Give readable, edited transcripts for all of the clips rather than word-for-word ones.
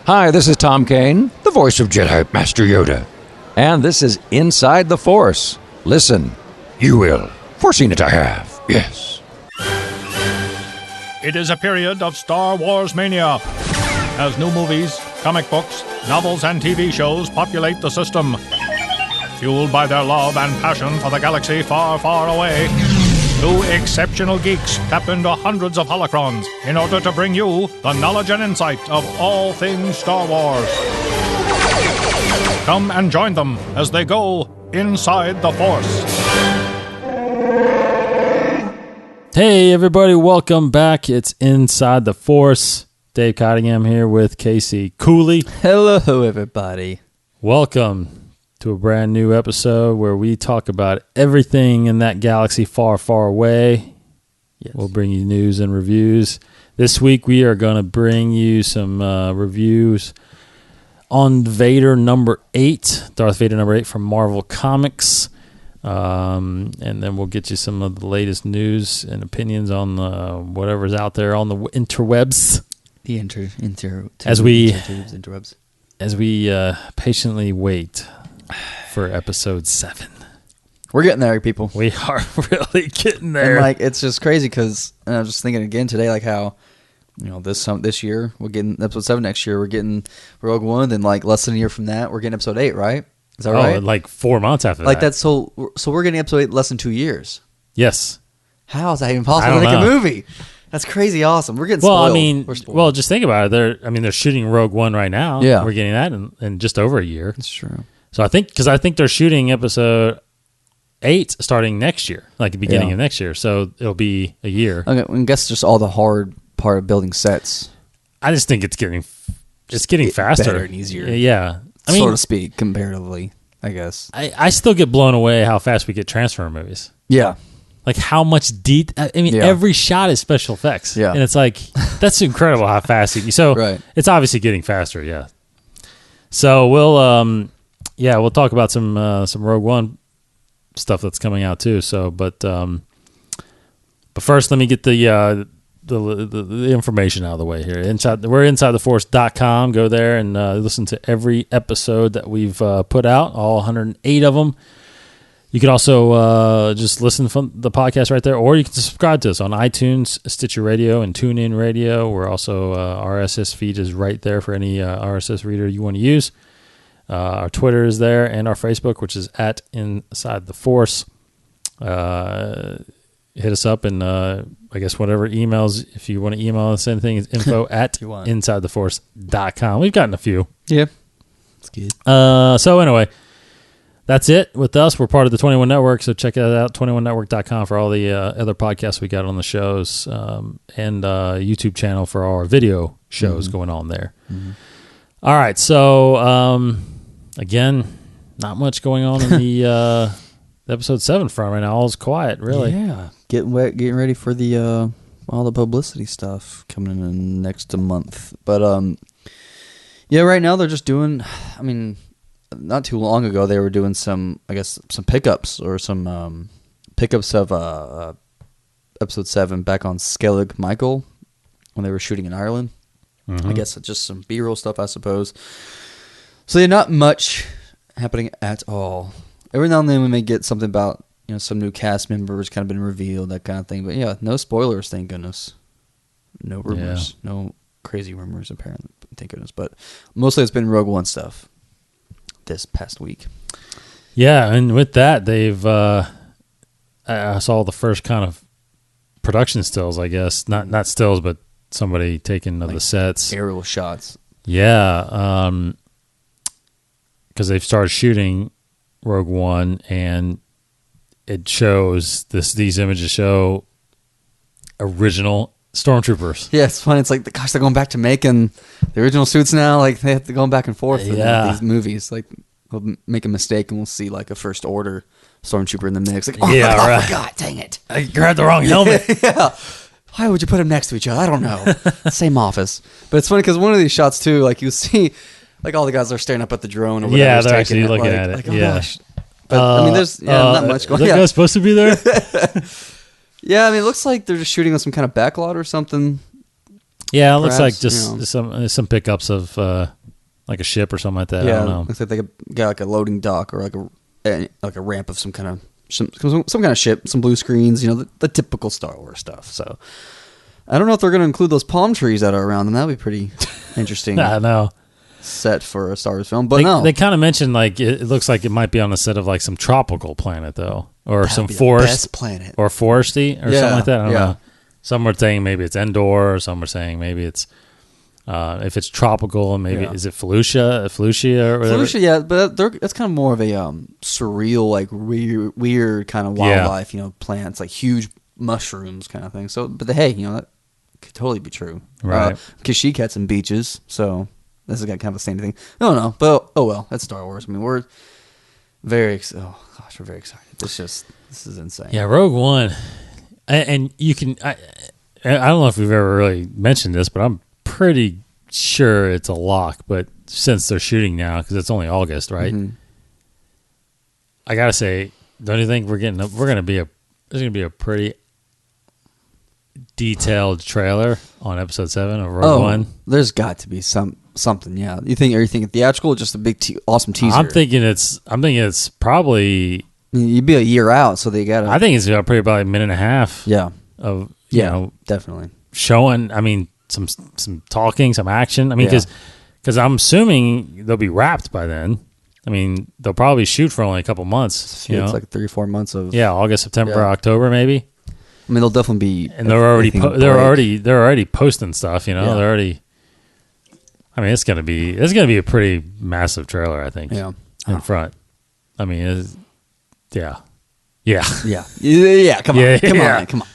Hi, this is Tom Kane, the voice of Jedi Master Yoda. And this is Inside the Force. Listen, you will. Foreseen it I have, yes. It is a period of Star Wars mania, as new movies, comic books, novels, and TV shows populate the system. Fueled by their love and passion for the galaxy far, far away, two exceptional geeks tap into hundreds of holocrons in order to bring you the knowledge and insight of all things Star Wars. Come and join them as they go inside the Force. Hey everybody, welcome back. It's Inside the Force. Dave Cottingham here with Casey Cooley. Hello everybody. Welcome to a brand new episode where we talk about everything in that galaxy far, far away. Yes. We'll bring you news and reviews. This week we are going to bring you some reviews on Vader number 8, Darth Vader number 8 from Marvel Comics. And then we'll get you some of the latest news and opinions on whatever's out there on the interwebs. The interwebs. As we patiently wait for episode 7. We're getting there, people. We are really getting there. And it's just crazy because I was just thinking again today, how this year we're getting episode 7. Next year we're getting Rogue One. Then less than a year from that we're getting episode 8. Right? Is that right? 4 months after that. That's so we're getting episode 8 less than 2 years. Yes. How is that even possible to make a movie? That's crazy awesome. We're getting spoiled. Well, just think about it. They're shooting Rogue One right now. Yeah. We're getting that in just over a year. That's true. So I think they're shooting episode 8 starting next year, the beginning of next year. So it'll be a year. Okay, I guess just all the hard part of building sets. I just think it's getting faster, better and easier. Yeah, so to speak, comparatively, I guess. I still get blown away how fast we get Transformer movies. Yeah. How much every shot is special effects. Yeah. And it's that's incredible how fast right. It's obviously getting faster, yeah. So we'll talk about some Rogue One stuff that's coming out too. So but first let me get the information out of the way here. We're InsideTheForce.com. Go there and listen to every episode that we've put out, all 108 of them. You can also just listen from the podcast right there, or you can subscribe to us on iTunes, Stitcher Radio, and TuneIn Radio. We're also RSS feed is right there for any RSS reader you want to use. Our Twitter is there, and our Facebook, which is at Inside the Force. Hit us up, and I guess whatever emails, if you want to email us anything, is info at InsideTheForce.com. We've gotten a few. Yeah. That's good. So anyway, that's it with us. We're part of the 21 Network, so check it out, 21network.com for all the other podcasts we got on the shows, and YouTube channel for our video shows going on there. Mm-hmm. All right, so again, not much going on in the episode 7 front right now. All is quiet, really. Yeah, getting ready for the all the publicity stuff coming in next month. But right now they're just doing. Not too long ago they were doing some pickups or some pickups of episode 7 back on Skellig Michael when they were shooting in Ireland. Mm-hmm. I guess just some B-roll stuff, I suppose. So not much happening at all. Every now and then we may get something about some new cast members kind of been revealed, that kind of thing. But yeah, no spoilers, thank goodness. No rumors, no crazy rumors apparently, thank goodness. But mostly it's been Rogue One stuff this past week. Yeah, and with that, they've I saw the first kind of production stills, I guess. Not stills, but somebody taking the sets. Aerial shots. Yeah, because they've started shooting Rogue One, and it shows these images show original stormtroopers. Yeah, it's funny. It's they're going back to making the original suits now. They have to go back and forth in these movies. We'll make a mistake and we'll see a first order stormtrooper in the mix. I forgot, dang it. I grabbed the wrong helmet. Yeah. Why would you put them next to each other? I don't know. Same office. But it's funny because one of these shots too, you see all the guys are staring up at the drone or whatever. Yeah, they're actually looking at it. Oh, gosh. But there's not much going on. Are those guys supposed to be there? Yeah, it looks like they're just shooting on some kind of backlot or something. Yeah, it looks like Perhaps, just some pickups of like a ship or something like that. I don't know. looks like they got like a loading dock or like a ramp of some kind of some kind of ship, some blue screens, the typical Star Wars stuff. So I don't know if they're going to include those palm trees that are around them. That'd be pretty interesting. I know. Set for a Star Wars film, but they kind of mentioned like it looks like it might be on the set of like some tropical planet though, or that'd some be the forest best planet, or foresty or Yeah, something like that. I don't yeah. know. Some were saying maybe it's Endor, or some were saying maybe it's if it's tropical, maybe is it Felucia or whatever. Felucia, yeah, but that's kind of more of a surreal, like weird kind of wildlife, plants, like huge mushrooms kind of thing. So, but hey, that could totally be true, right? Kashyyyk had some beaches, so this is kind of the same thing. No, but oh well, that's Star Wars. I mean, we're very excited. This is insane. Yeah, Rogue One, and you can. I don't know if we've ever really mentioned this, but I'm pretty sure it's a lock. But since they're shooting now, because it's only August, right? Mm-hmm. I gotta say, don't you think there's gonna be a pretty detailed trailer on Episode 7 of Rogue One? There's got to be something. Yeah, you think theatrical, or just a big awesome teaser? I'm thinking it's probably. I mean, you'd be a year out, so they got. I think it's probably about a minute and a half. Yeah. Of definitely showing. I mean, some talking, some action. I mean, because I'm assuming they'll be wrapped by then. I mean, they'll probably shoot for only a couple months. It's like 3-4 months of August, September, October, maybe. I mean, they'll definitely be, and they're already posting stuff. They're already. I mean, it's gonna be a pretty massive trailer, I think. Yeah, in front. I mean, yeah. Come on.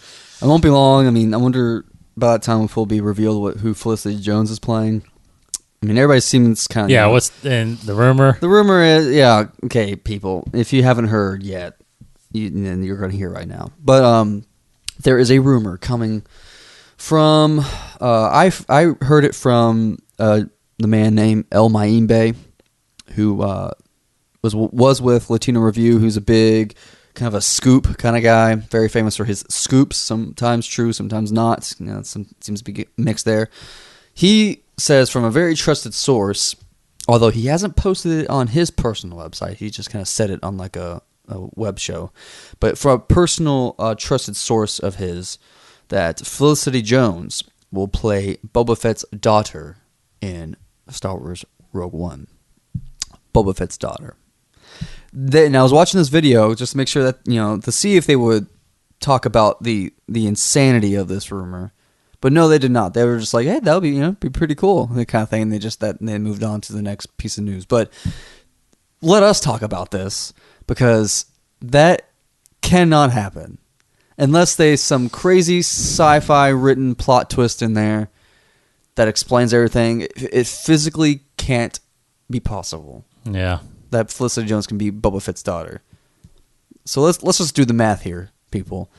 It won't be long. I mean, I wonder by that time if it'll be revealed who Felicity Jones is playing. I mean, everybody seems kind of what's and the rumor? The rumor is okay, people. If you haven't heard yet, then you're going to hear right now. But there is a rumor coming from. I heard it from the man named El Maimbe, who was with Latino Review, who's a big kind of a scoop kind of guy, very famous for his scoops, sometimes true, sometimes not. Seems to be mixed there. He says from a very trusted source, although he hasn't posted it on his personal website, he just kind of said it on like a web show, but from a personal trusted source of his, that Felicity Jones will play Boba Fett's daughter in Star Wars Rogue One. Boba Fett's daughter. And I was watching this video just to make sure that, to see if they would talk about the insanity of this rumor. But no, they did not. They were just like, hey, that would be pretty cool, that kind of thing. And they moved on to the next piece of news. But let us talk about this, because that cannot happen unless there's some crazy sci-fi written plot twist in there that explains everything. It physically can't be possible. Yeah. That Felicity Jones can be Boba Fett's daughter. So let's just do the math here, people.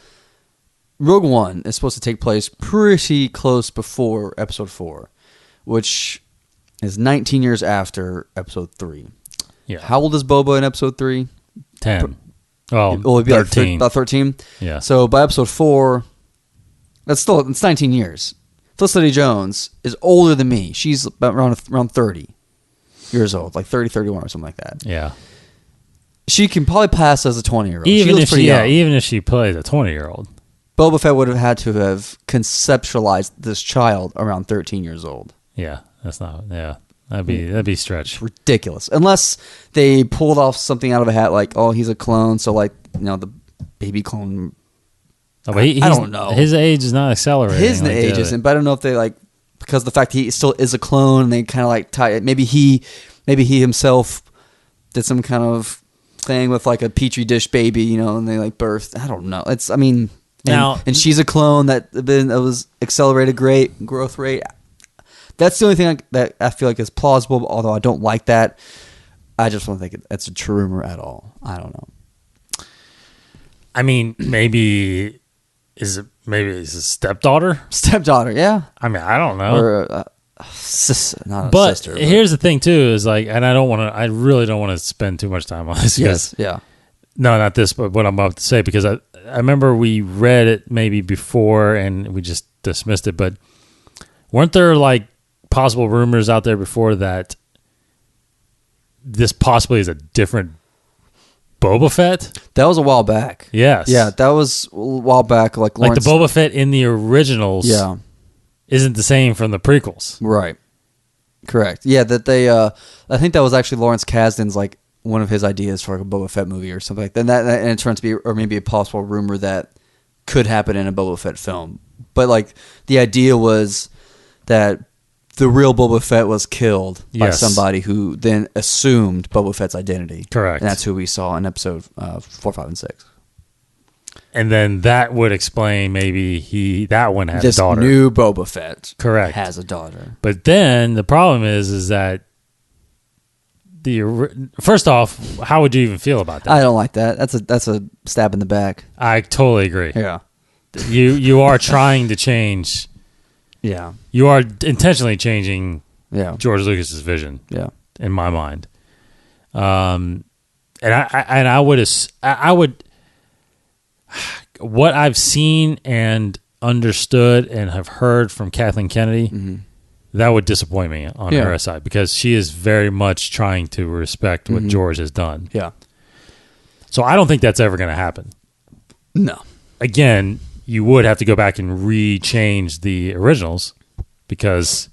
Rogue One is supposed to take place pretty close before Episode 4, which is 19 years after Episode 3. Yeah. How old is Boba in Episode 3? 10. Well, it'd be 13. About 13? Yeah. So by Episode 4, it's 19 years. Felicity Jones is older than me. She's about around 30 years old, like 30, 31 or something like that. Yeah. She can probably pass as a 20-year-old. Even if she plays a 20-year-old. Boba Fett would have had to have conceptualized this child around 13 years old. Yeah, that's not. Yeah, that'd be stretched. It's ridiculous. Unless they pulled off something out of a hat, like, oh, he's a clone, so like, the baby clone. Oh, but I don't know. His age is not accelerating. His age isn't, but I don't know if they because the fact he still is a clone, and they kind of tie it. Maybe he himself did some kind of thing with like a petri dish baby, and they birthed. I don't know. And she's a clone that was accelerated growth rate. That's the only thing that I feel like is plausible, although I don't like that. I just don't think that's a true rumor at all. I don't know. I mean, maybe it's a stepdaughter? Stepdaughter, yeah. I mean, I don't know. Or not a sister. But here's the thing, too, is and I really don't want to spend too much time on this. Yes, yeah. No, not this, but what I'm about to say, because I remember we read it maybe before and we just dismissed it, but weren't there like possible rumors out there before that this possibly is a different Boba Fett? That was a while back. Yes. Yeah, that was a while back. Like the Lawrence, Boba Fett in the originals Yeah. isn't the same from the prequels. Right. Correct. Yeah, that they. I think that was actually Lawrence Kasdan's like one of his ideas for like a Boba Fett movie or something like that. And it turned to be, or maybe a possible rumor that could happen in a Boba Fett film. But like the idea was that the real Boba Fett was killed by somebody who then assumed Boba Fett's identity. Correct. And that's who we saw in episode 4, 5, and 6. And then that would explain maybe that one had This a daughter. new Boba Fett Correct. has a daughter. But then the problem is that first off, how would you even feel about that? I don't like that. That's a stab in the back. I totally agree. Yeah. You are trying to change. Yeah. You are intentionally changing Yeah. George Lucas's vision. Yeah. In my mind, and I would what I've seen and understood and have heard from Kathleen Kennedy, that would disappoint me on her side because she is very much trying to respect what George has done. Yeah. So I don't think that's ever going to happen. No. Again, you would have to go back and re-change the originals because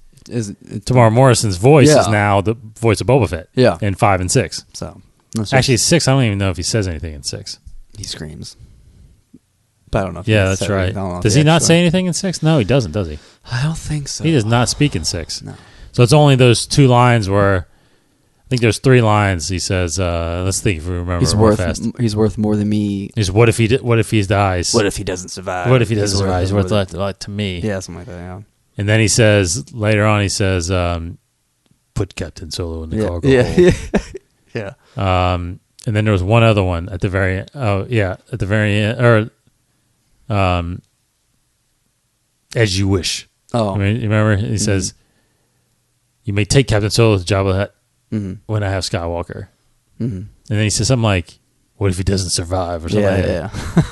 Tamara Morrison's voice is now the voice of Boba Fett in 5 and 6. So actually 6, I don't even know if he says anything in 6. He screams. But I don't know if that's right. Does he not say anything in 6? No, he doesn't, does he? I don't think so. He does not speak in 6. No. So it's only those 2 lines where I think there's 3 lines he says, let's think if we remember he's worth more than me. He's what if he dies? What if he doesn't survive? What if he doesn't survive? He's worth a lot to me. Yeah, something like that, yeah. And then he says later on put Captain Solo in the cargo hold. Yeah. And then there was one other one at the very end, as you wish. Oh. I mean, you remember he says, "You may take Captain Solo to Jabba the Hutt when I have Skywalker." And then he says something like, "What if he doesn't survive?" or something. Yeah, yeah.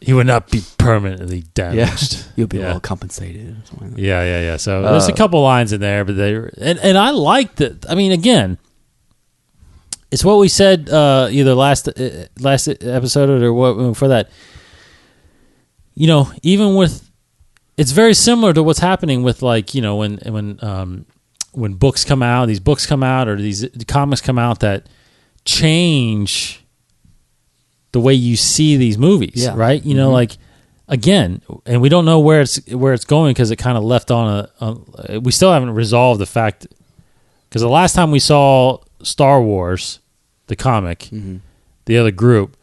He would not be permanently damaged. Yeah. You'll be well compensated. Or something like that. Yeah. So there's a couple lines in there, but and I like that. I mean, again, it's what we said either last episode or what for that. You know, even with, it's very similar to what's happening with like, you know, when books come out, these books come out or these comics come out that change the way you see these movies, right? You know, like again, and we don't know where it's going because it kind of left on we still haven't resolved the fact, because the last time we saw Star Wars, the comic, the other group,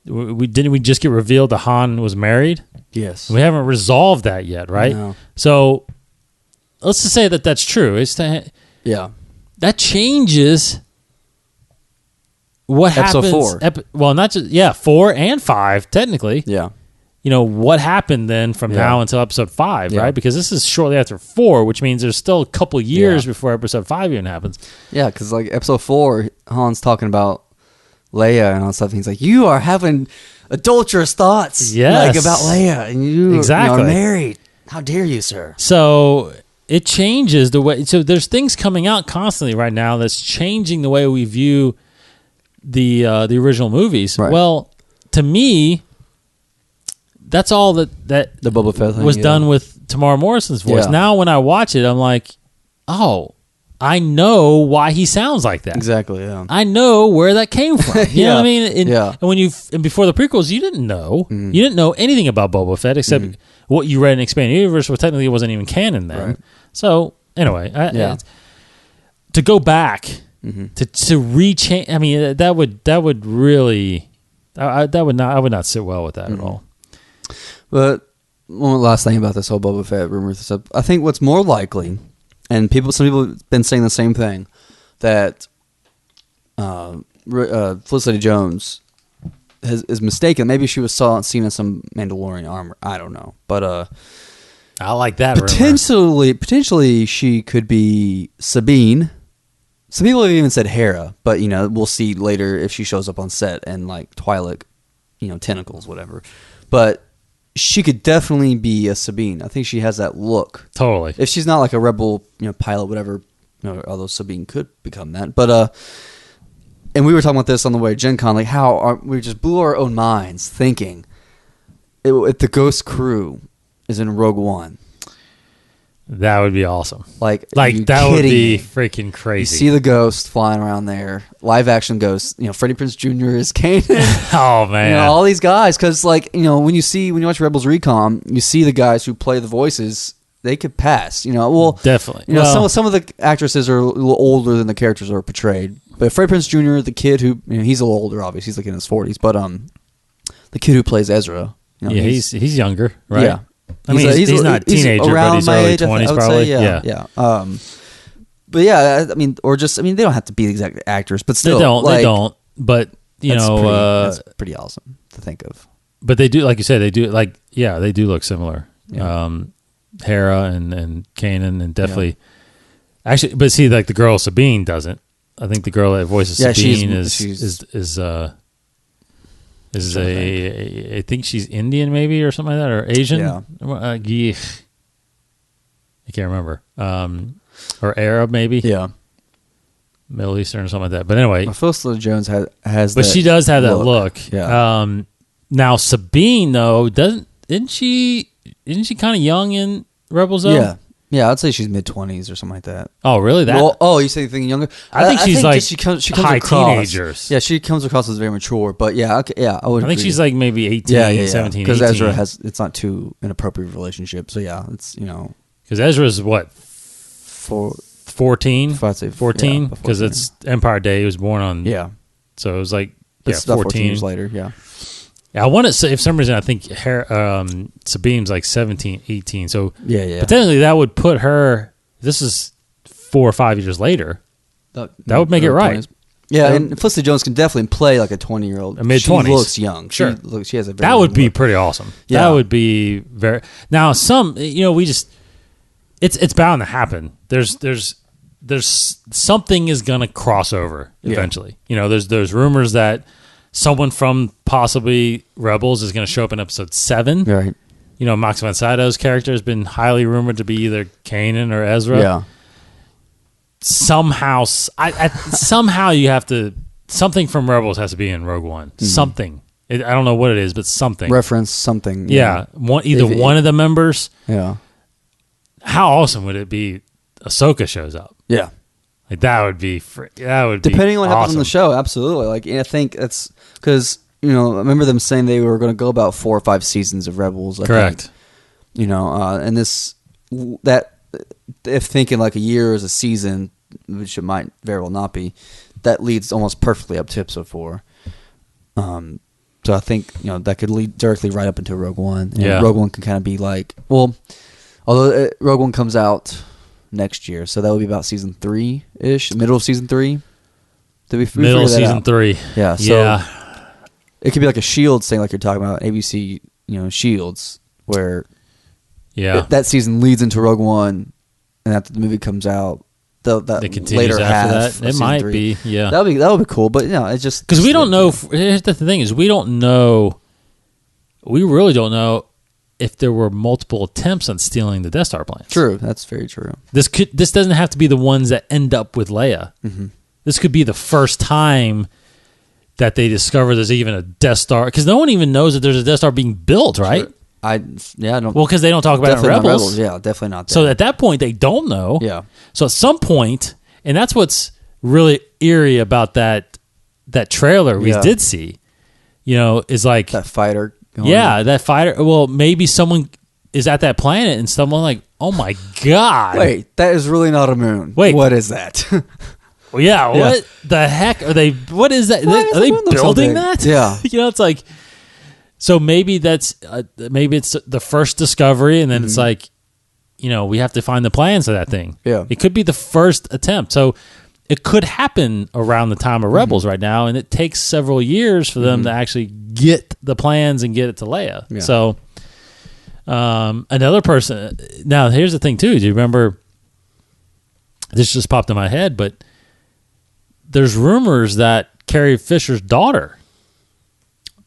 we just get revealed that Han was married? Yes. We haven't resolved that yet, right? No. So let's just say that that's true. That changes what Episode happens. 4. Well, not just 4 and 5 technically. Yeah. You know what happened then from now until episode 5, right? Because this is shortly after 4, which means there's still a couple years before episode 5 even happens. Yeah, because like episode 4, Han's talking about Leia and all stuff. He's like, "You are having adulterous thoughts, like about Leia, and you are married. How dare you, sir?" So it changes the way. So there's things coming out constantly right now that's changing the way we view the original movies. Right. Well, to me, that's all that the Boba Fett thing, was done with Tamara Morrison's voice. Yeah. Now when I watch it, I'm like, oh, I know why he sounds like that. Exactly, yeah. I know where that came from. You know what I mean? And before the prequels, you didn't know. You didn't know anything about Boba Fett except what you read in Expanded Universe, which technically wasn't even canon then. Right. So, anyway, to go back, to rechange, I mean, that would really, I would not sit well with that at all. But one last thing about this whole Boba Fett rumor stuff, I think what's more likely, and some people have been saying the same thing, that Felicity Jones is mistaken. Maybe she was seen in some Mandalorian armor. I don't know, but I like that. Potentially, she could be Sabine. Some people have even said Hera, but we'll see later if she shows up on set and like Twi'lek, tentacles, whatever. But she could definitely be a Sabine. I think she has that look. Totally. If she's not like a rebel, pilot, whatever, although Sabine could become that. But and we were talking about this on the way to Gen Con, like how we just blew our own minds thinking if the Ghost crew is in Rogue One. That would be awesome. Like that would be me? freaking crazy. You see the Ghost flying around there, live action Ghost. Freddie Prinze Jr. is Kanan. Oh man, all these guys. Because when you watch Rebels Recon, you see the guys who play the voices. They could pass. Definitely. Some of the actresses are a little older than the characters are portrayed. But Freddie Prinze Jr., the kid who he's a little older, obviously he's like in his 40s. But the kid who plays Ezra, he's younger, right? Yeah. I mean, he's not a teenager, but he's early 20s probably. Yeah. But yeah, they don't have to be the exact actors, but still. They don't. But, that's pretty awesome to think of. But they do, like you said, they do look similar. Yeah. Hera and Kanan, and definitely. Yeah. Actually, but see, like the girl Sabine doesn't. I think the girl that voices Sabine I think she's Indian maybe or something like that, or Asian. Yeah. I can't remember. Or Arab maybe. Yeah. Middle Eastern or something like that. But anyway, Felicity Jones has. But she does have that look. Yeah. Now Sabine though isn't she kind of young in Rebels though? Yeah. Yeah, I'd say she's mid-20s or something like that. Oh, really? You say thinking younger? I think she's like she comes high across, teenagers. Yeah, she comes across as very mature. But I would. I think she's like maybe 18, 17, 18. Because Ezra it's not too inappropriate relationship. So yeah, it's because Ezra's what 14? 14? Because it's Empire Day. He was born on So it was like 14 years later. Yeah. Yeah, I want to say, for some reason, I think Sabine's like 17, 18. So, yeah. But technically, that would put her, this is 4 or 5 years later. That would make it right. 20s. Yeah, and Felicity Jones can definitely play like a 20-year-old. A mid-20s. She looks young. Sure. She has a very that would young be look. pretty awesome. Yeah. That would be very. Now, it's bound to happen. There's something is going to cross over eventually. There's rumors that someone from possibly Rebels is going to show up in episode 7. Right. Max von Sydow's character has been highly rumored to be either Kanan or Ezra. Yeah. Somehow you have to, something from Rebels has to be in Rogue One. Mm-hmm. Something. I don't know what it is, but something. Reference something. Yeah. One of the members. Yeah. How awesome would it be Ahsoka shows up? Yeah. Like that would be depending on what happens on the show, absolutely. Like I think that's because I remember them saying they were going to go about 4 or 5 seasons of Rebels. Correct. And if thinking like a year is a season, which it might very well not be, that leads almost perfectly up to episode 4. So I think that could lead directly right up into Rogue One. And Rogue One can kind of be like, although Rogue One comes out next year, so that would be about season 3-ish, middle of season 3. Middle of season 3. Yeah. So it could be like a Shields thing, like you're talking about ABC, Shields, where that season leads into Rogue One, and after the movie comes out, it continues later after that. It might 3. be, yeah. That would be cool, but it's just because we don't know. Here's the thing: is we don't know. We really don't know if there were multiple attempts on stealing the Death Star plans. True, that's very true. This doesn't have to be the ones that end up with Leia. Mm-hmm. This could be the first time that they discover there's even a Death Star, because no one even knows that there's a Death Star being built, right? Sure. I don't. Well, because they don't talk about it in Rebels. Yeah, definitely not. So at that point, they don't know. Yeah. So at some point, and that's what's really eerie about that trailer we did see, is like that fighter. That fighter. Well, maybe someone is at that planet and someone like, oh my God. Wait, that is really not a moon. Wait. What is that? Well, what the heck are they? What is that? Are they building that? Yeah. It's like, so maybe that's, maybe it's the first discovery and then it's like, we have to find the plans of that thing. Yeah. It could be the first attempt. So it could happen around the time of Rebels right now, and it takes several years for them to actually get the plans and get it to Leia. Yeah. So another person. Now, here's the thing, too. Do you remember? This just popped in my head, but there's rumors that Carrie Fisher's daughter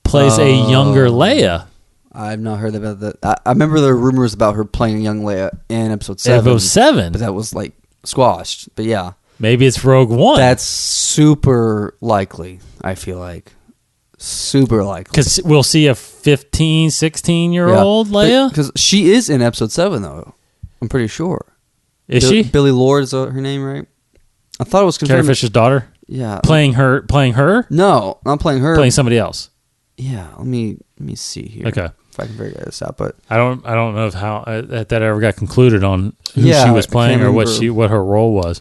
plays a younger Leia I've not heard about that. I remember there were rumors about her playing young Leia in episode 7. Episode 7? But that was like squashed. But yeah. Maybe it's Rogue One. That's super likely, I feel like. Super likely. Because we'll see a 15, 16-year-old Leia? Because she is in episode 7, though. I'm pretty sure. Is she? Billy Lord is her name, right? I thought it was confirmed. Carrie Fisher's daughter? Yeah. Playing her? No, not playing her. Playing somebody else. Yeah, let me see here. Okay. If I can figure this out, but I don't know if how that ever got concluded on who Yeah, she was playing I or can't what her role was.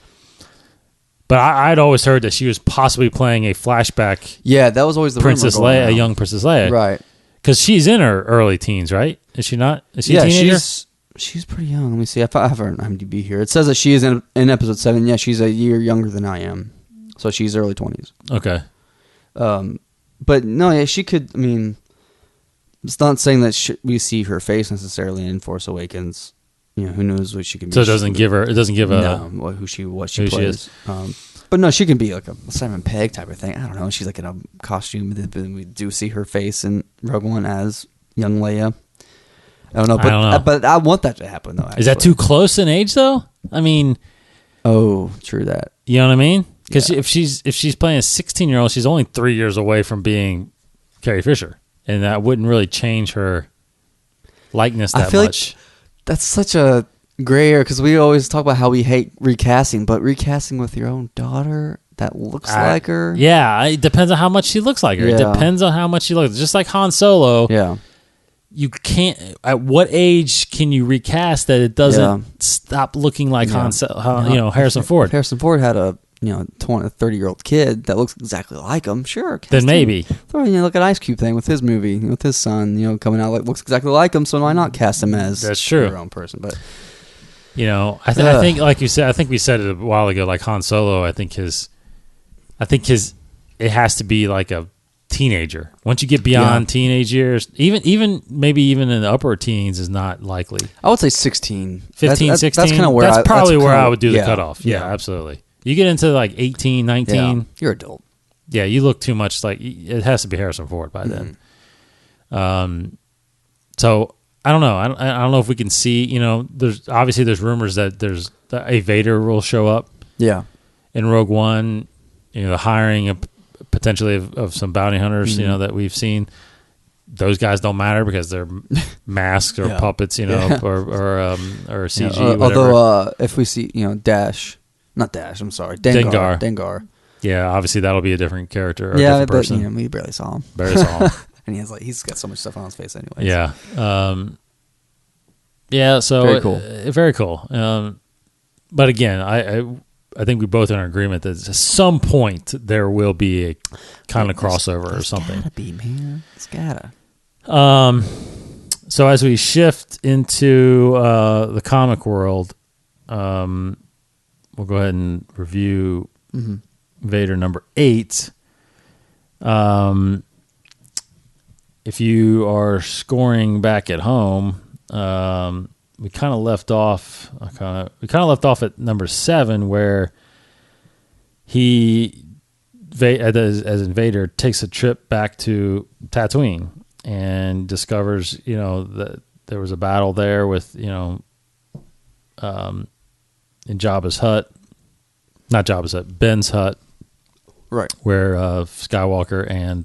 But I'd always heard that she was possibly playing a flashback yeah, that was always the Princess rumor going Leia, a around. young Princess Leia, Right? Because she's in her early teens, right? Is she not? Is she a teenager? she's pretty young. Let me see. I have her on IMDb here. It says that she is in episode 7. Yeah, she's a year younger than I am, so she's early 20s. Okay. But no, yeah, she could. I mean, it's not saying that we see her face necessarily in Force Awakens. You know, who knows what she can be. So it doesn't give a who she she plays. But no, she can be like a Simon Pegg type of thing. I don't know. She's like in a costume. We do see her face in Rogue One as young Leia. I don't know, but I want that to happen though. Actually. Is that too close in age though? I mean, oh, true that. you know what I mean? Because if she's playing a 16-year-old, she's only 3 years away from being Carrie Fisher, and that wouldn't really change her likeness that I feel much. like that's such a gray area because we always talk about how we hate recasting, but recasting with your own daughter that looks like her. Yeah, it depends on how much she looks like her. It Yeah. depends on how much she looks. Just like Han Solo. Yeah. You can't. At what age can you recast that it doesn't stop looking like Harrison Ford? If Harrison Ford had a 30-year-old kid that looks exactly like him. Sure, cast Then him. maybe. Look at Ice Cube thing with his movie, with his son, coming out looks exactly like him. So why not cast him as That's true. your own person? But I think, like you said, I think we said it a while ago. Like Han Solo, I think his, it has to be like a teenager. Once you get beyond teenage years, even maybe in the upper teens is not likely. I would say 16, 15, 16. That's kind of where that's probably where I would do the yeah, cutoff. Yeah, absolutely. You get into like 18, 19. Yeah, you're adult. Yeah, you look too much like it has to be Harrison Ford by then. So I don't know. I don't know if we can see. There's rumors that a Vader will show up. Yeah, in Rogue One, the hiring potentially of some bounty hunters. That we've seen. Those guys don't matter because they're masks or puppets. or CG. Although if we see Dengar. Yeah, obviously that'll be a different character or a Yeah, different person. but we barely saw him. Barely saw him. And he's got so much stuff on his face anyway. Yeah. So Very cool. Very cool. But again, I think we both are in agreement that at some point there will be a kind of crossover or something. Gotta be, man. It's gotta. So as we shift into the comic world, we'll go ahead and review Vader number 8. If you are scoring back at home, we kind of left off at number 7, where he, as in Vader, takes a trip back to Tatooine and discovers, that there was a battle there with, in Jabba's hut, not Jabba's hut, Ben's hut, Right. where Skywalker and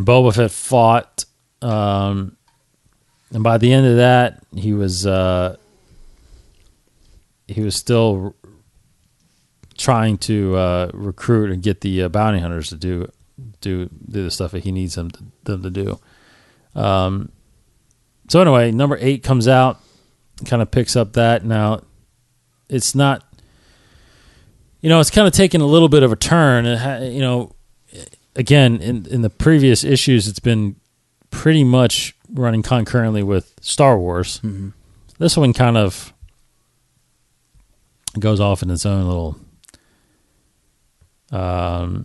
Boba Fett fought. And by the end of that, he was still trying to recruit and get the bounty hunters to do the stuff that he needs them to do. So anyway, number 8 comes out, kind of picks up that. Now, it's not, it's kind of taken a little bit of a turn. Again, in the previous issues, it's been pretty much running concurrently with Star Wars. Mm-hmm. This one kind of goes off in its own little. I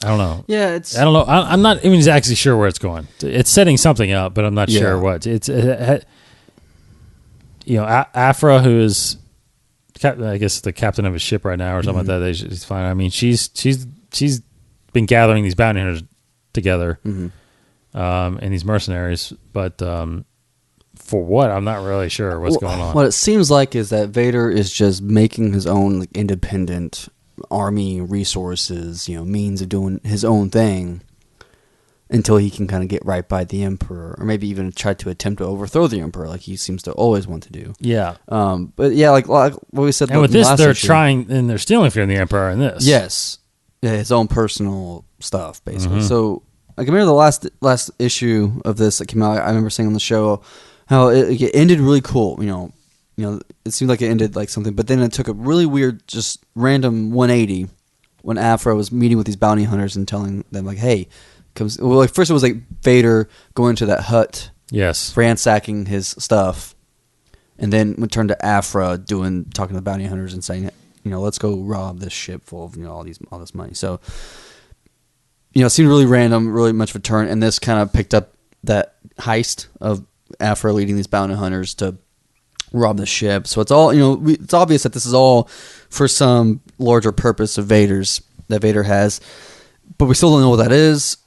don't know. Yeah, I don't know. I'm not even exactly sure where it's going. It's setting something up, but I'm not sure what. Afra, who is, I guess, the captain of a ship right now or something like that. She's fine. I mean, she's been gathering these bounty hunters together. Mm-hmm. and these mercenaries. But for what? I'm not really sure what's going on. What it seems like is that Vader is just making his own like, independent army resources, means of doing his own thing until he can kind of get right by the Emperor, or maybe even try to attempt to overthrow the Emperor, like he seems to always want to do. Yeah. But yeah, like what we said. And with this, they're issue, trying, and they're stealing from the Emperor in this. Yes. Yeah, his own personal stuff, basically. Mm-hmm. So, like, I remember the last issue of this that came out. I remember saying on the show how it ended really cool. It seemed like it ended like something, but then it took a really weird, just random 180 when Afra was meeting with these bounty hunters and telling them, like, hey, first it was like Vader going to that hut, yes, ransacking his stuff, and then we turned to Afra talking to the bounty hunters and saying, let's go rob this ship full of all this money. So, it seemed really random, really much of a turn, and this kind of picked up that heist of Afra leading these bounty hunters to rob the ship. So it's all it's obvious that this is all for some larger purpose of Vader's that Vader has, but we still don't know what that is.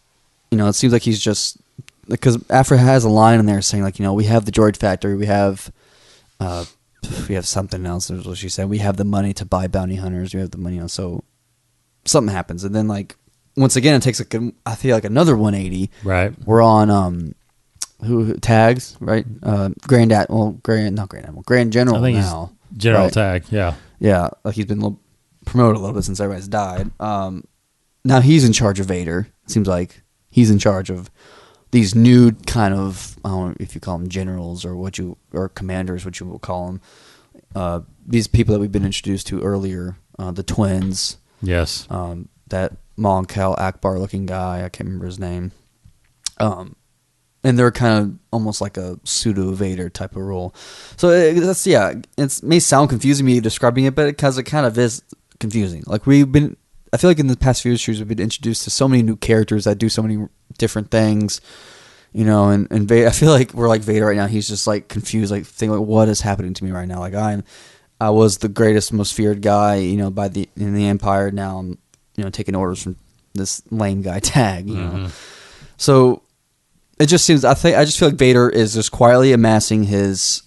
It seems like he's just because Afra has a line in there saying like we have the droid factory, we have something else. Is what she said. We have the money to buy bounty hunters. We have the money. So something happens, and then like once again, it takes I feel like another 180. Right. We're on who tags right? Grand General now. General right? Tag. Yeah. Yeah, like he's been promoted a little bit since everybody's died. Now he's in charge of Vader. It seems like he's in charge of these new kind of, I don't know if you call them generals or commanders, what you will call them. These people that we've been introduced to earlier, the twins. Yes. That Mon Cal Akbar looking guy, I can't remember his name. And they're kind of almost like a pseudo Vader type of role. So it may sound confusing me describing it, but it kind of is confusing. Like I feel like in the past few issues we've been introduced to so many new characters that do so many different things, and Vader, I feel like we're like Vader right now. He's just like confused, like thinking like, what is happening to me right now? Like I was the greatest, most feared guy, in the Empire. Now I'm, taking orders from this lame guy Tag, Mm-hmm. So it just seems, I just feel like Vader is just quietly amassing his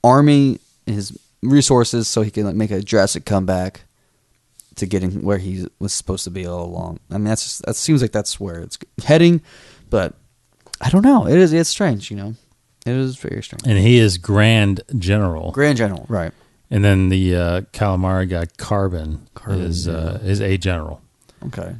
army, his resources, so he can like make a drastic comeback to getting where he was supposed to be all along. I mean, that seems like that's where it's heading, but I don't know. It's strange, It is very strange. And he is Grand General. Grand General, right. And then the calamari guy Carbon is a general. Okay.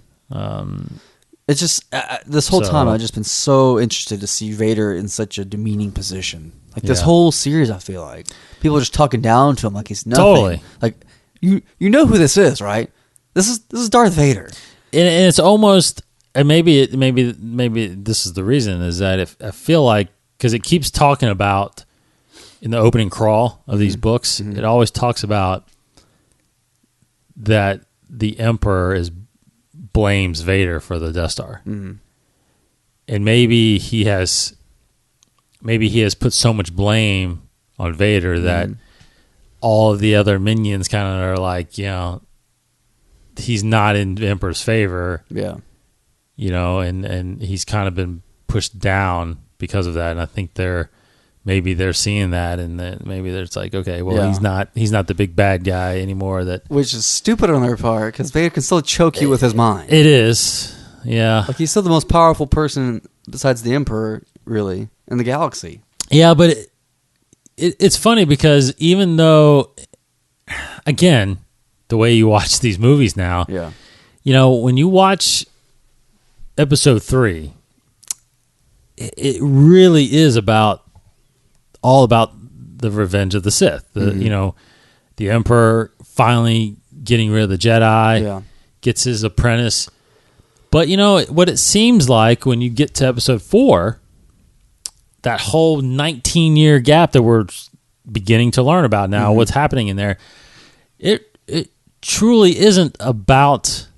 It's just this whole time I've just been so interested to see Vader in such a demeaning position. Like this whole series, I feel like people are just talking down to him like he's nothing. Totally. Like you know who this is, right? This is Darth Vader. And it's almost, and maybe this is the reason, is that I feel like, because it keeps talking about in the opening crawl of these books, it always talks about that the Emperor blames Vader for the Death Star, and maybe he has put so much blame on Vader that all of the other minions kind of are like, he's not in the Emperor's favor, and he's kind of been pushed down because of that. And I think they're seeing that, and then maybe there's like, okay, well, he's not the big bad guy anymore. Which is stupid on their part, because Vader can still choke you with his mind. It is, yeah. Like he's still the most powerful person besides the Emperor, really, in the galaxy. Yeah, but it's funny because even though, again, the way you watch these movies now, when you watch Episode 3, it really is all about the revenge of the Sith. The Emperor finally getting rid of the Jedi, gets his apprentice. But what it seems like when you get to Episode 4, that whole 19-year gap that we're beginning to learn about now, what's happening in there, it truly isn't about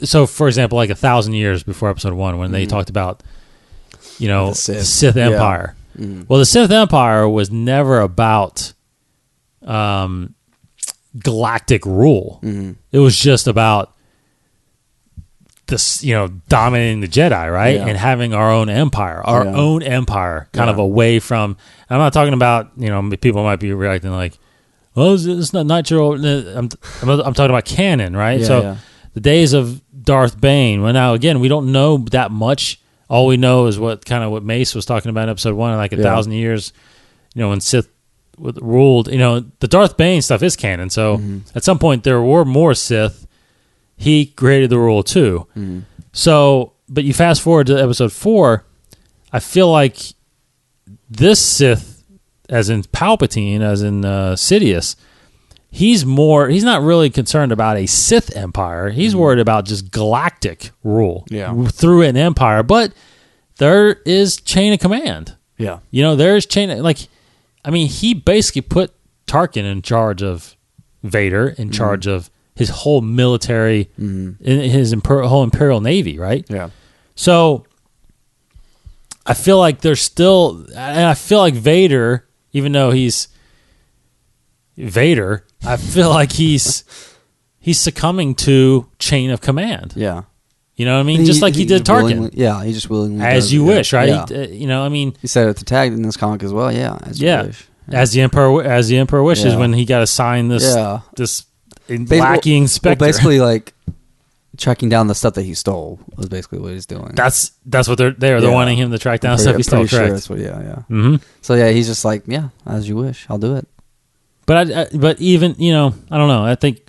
so for example, like 1,000 years before Episode 1, when they talked about the Sith Empire. Well, the Sith Empire was never about galactic rule. It was just about this, dominating the Jedi, right? Yeah. And having our own empire, kind of away from. I'm not talking about, people might be reacting like, "Oh, it's not Nitro." I'm talking about canon, right? So the days of Darth Bane. Well, now again, we don't know that much. All we know is what Mace was talking about in episode 1, like 1,000 years, when Sith ruled. The Darth Bane stuff is canon. So at some point there were more Sith. He created the rule too. So, but you fast forward to episode 4, I feel like this Sith, as in Palpatine, as in Sidious, he's not really concerned about a Sith empire. He's worried about just galactic rule through an empire. But there is chain of command. Yeah. There's he basically put Tarkin in charge of Vader, in charge of his whole military, in his whole Imperial Navy, right? Yeah. So I feel like Vader, even though he's Vader, I feel like he's succumbing to chain of command. Yeah. You know what I mean? Just like he did Tarkin. He just willingly as does you wish, right? Yeah. He said it to Tag in this comic as well. Yeah, as you wish. As the Emperor wishes, when he got assigned this lackey inspector. Well, basically, like tracking down the stuff that he stole was basically what he's doing. That's what they're wanting him to track down stuff he stole. Correct. That's what. Yeah. Mm-hmm. So he's just like, as you wish, I'll do it. But even I don't know. I think,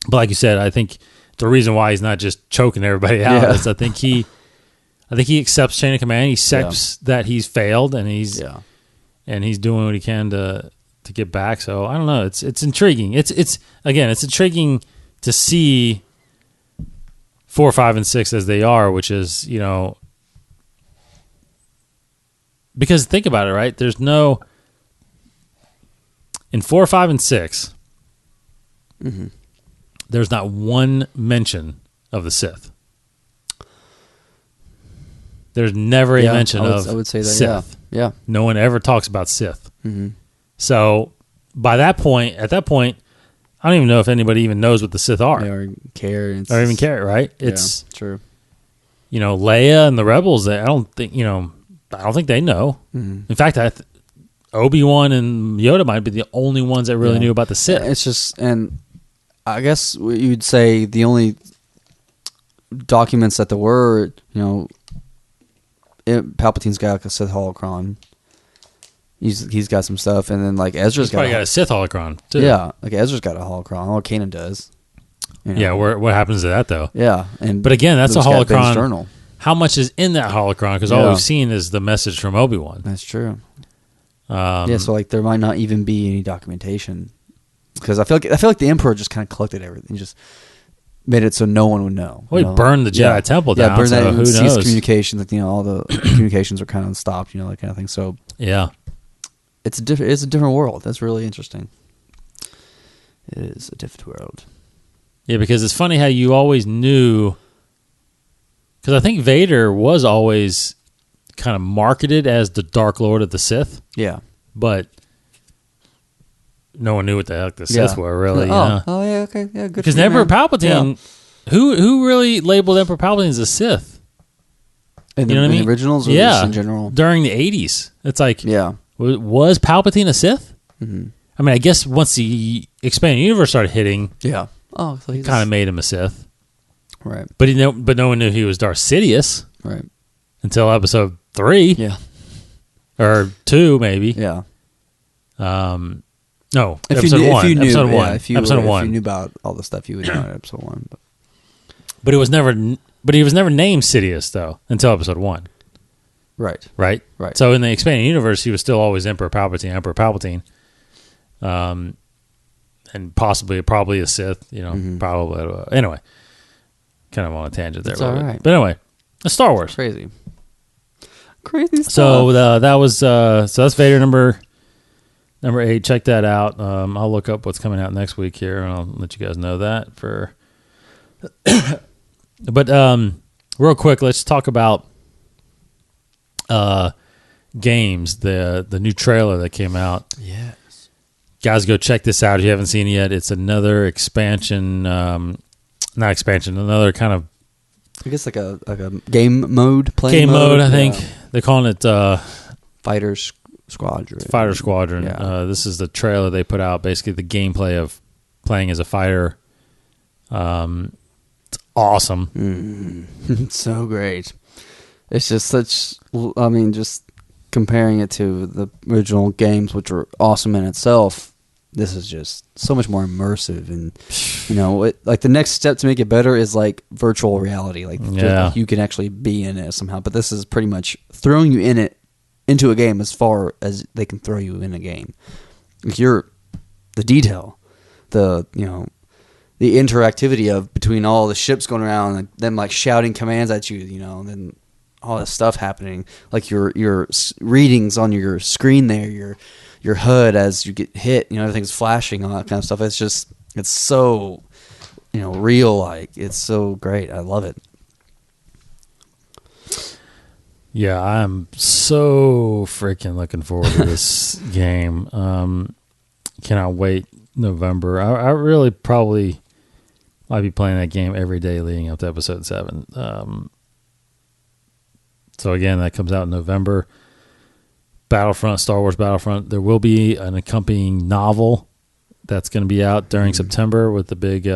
but like you said, I think the reason why he's not just choking everybody out is I think he accepts chain of command. He accepts that he's failed, and he's doing what he can to get back. So I don't know. It's intriguing. It's intriguing to see 4, 5, and 6 as they are, which is because think about it, right? There's no in 4, 5, and 6. There's not one mention of the Sith. There's never a mention of I would say that, Sith. Yeah. No one ever talks about Sith. So at that point, I don't even know if anybody even knows what the Sith are. Or care. Or even care, right? It's true. Leia and the Rebels, I don't think they know. In fact, Obi-Wan and Yoda might be the only ones that really knew about the Sith. It's just, and I guess you'd say the only documents that there were, Palpatine's got like a Sith holocron. He's got some stuff, and then like Ezra's probably got a Sith holocron too. Yeah, like Ezra's got a holocron. Or Kanan does. Yeah, what happens to that though? Yeah, but again, that's a holocron. Journal. How much is in that holocron? Because all we've seen is the message from Obi-Wan. That's true. So like there might not even be any documentation, because I feel like the Emperor just kind of collected everything, just made it so no one would know. Well, he burned the Jedi Temple down. Yeah, burned that. Who ceased knows? Communications, like all the communications were kind of stopped. That kind of thing. So yeah, it's a different world. That's really interesting. It is a different world. Yeah, because it's funny how you always knew. Because I think Vader was always kind of marketed as the Dark Lord of the Sith. Yeah. But no one knew what the heck the Sith were, really. Oh, yeah, okay. Yeah, good. Because Emperor Palpatine, who really labeled Emperor Palpatine as a Sith? In what I mean? The originals or just in general? During the 80s. It's like, yeah. Was Palpatine a Sith? Mm-hmm. I mean, I guess once the expanded universe started hitting, yeah. Oh, so it kind of made him a Sith. Right. But no one knew he was Darth Sidious. Right. Until episode 3. Yeah. Or 2, maybe. Yeah. No, episode 1. If you knew, episode 1. Yeah, if you knew about all the stuff, you would know in episode 1. But it was never. But he was never named Sidious though until episode 1. Right. Right. Right. So in the expanded universe, he was still always Emperor Palpatine. And probably a Sith. Probably. Anyway, kind of on a tangent there. It's all right. But anyway, Star Wars. Crazy stuff. So that was so that's Vader number 8. Check that out. I'll look up what's coming out next week here, and I'll let you guys know that. But real quick, let's talk about games. The new trailer that came out. Yes, guys, go check this out if you haven't seen it yet. It's another expansion not expansion, another kind of I guess like a game mode, game mode. I think they're calling it Fighters Squadron. Fighter Squadron. Yeah. This is the trailer they put out. Basically, the gameplay of playing as a fighter. It's awesome. It's so great. It's just such. I mean, just comparing it to the original games, which were awesome in itself. This is just so much more immersive, and like the next step to make it better is like virtual reality, like you can actually be in it somehow. But this is pretty much throwing you into a game as far as they can throw you in a game. Like the detail, the interactivity of between all the ships going around, and them like shouting commands at you, and then all this stuff happening, like your readings on your screen there, your HUD as you get hit, everything's flashing, all that kind of stuff. It's so, real, like it's so great. I love it. Yeah, I'm so freaking looking forward to this game. Cannot wait November. I really probably might be playing that game every day leading up to episode 7. So again, that comes out in November. Battlefront, Star Wars Battlefront. There will be an accompanying novel that's going to be out during September with the big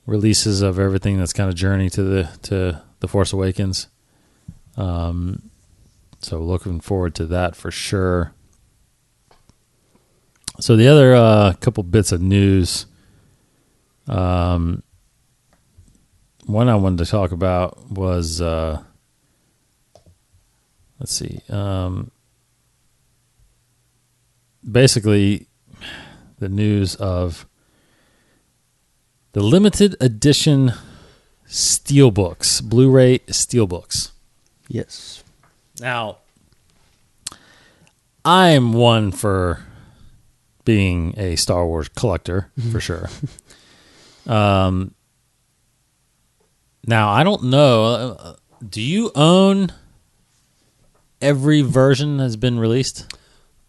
releases of everything that's kind of journey to the Force Awakens. So looking forward to that for sure. So the other couple bits of news, one I wanted to talk about was. Let's see. Basically, the news of the limited edition steelbooks, Blu-ray steelbooks. Yes. Now, I'm one for being a Star Wars collector, for sure. Now, I don't know. Do you own every version has been released?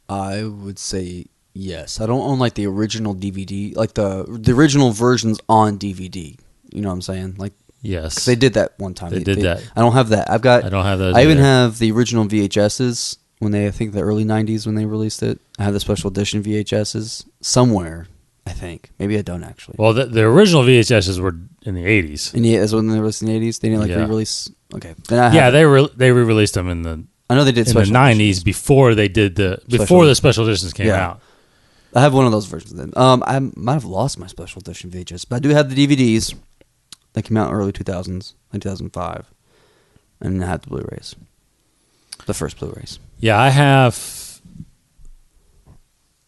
I would say yes. I don't own like the original DVD, like the original versions on DVD. You know what I'm saying? Like, yes, 'cause they did that one time. They did that. I don't have that. I don't have those. I even have the original VHSs when I think the early '90s when they released it. I have the special edition VHSs somewhere. I think maybe I don't actually. Well, the original VHSs were in the '80s. And yeah, that's when they released in the '80s. They didn't re-release. Okay, then they re-released them in the. I know they did in the '90s before they did the special editions came out. I have one of those versions. Then I might have lost my special edition VHS, but I do have the DVDs that came out in early 2000s, like 2005, and I have the Blu-rays, the first Blu-rays. Yeah, I have.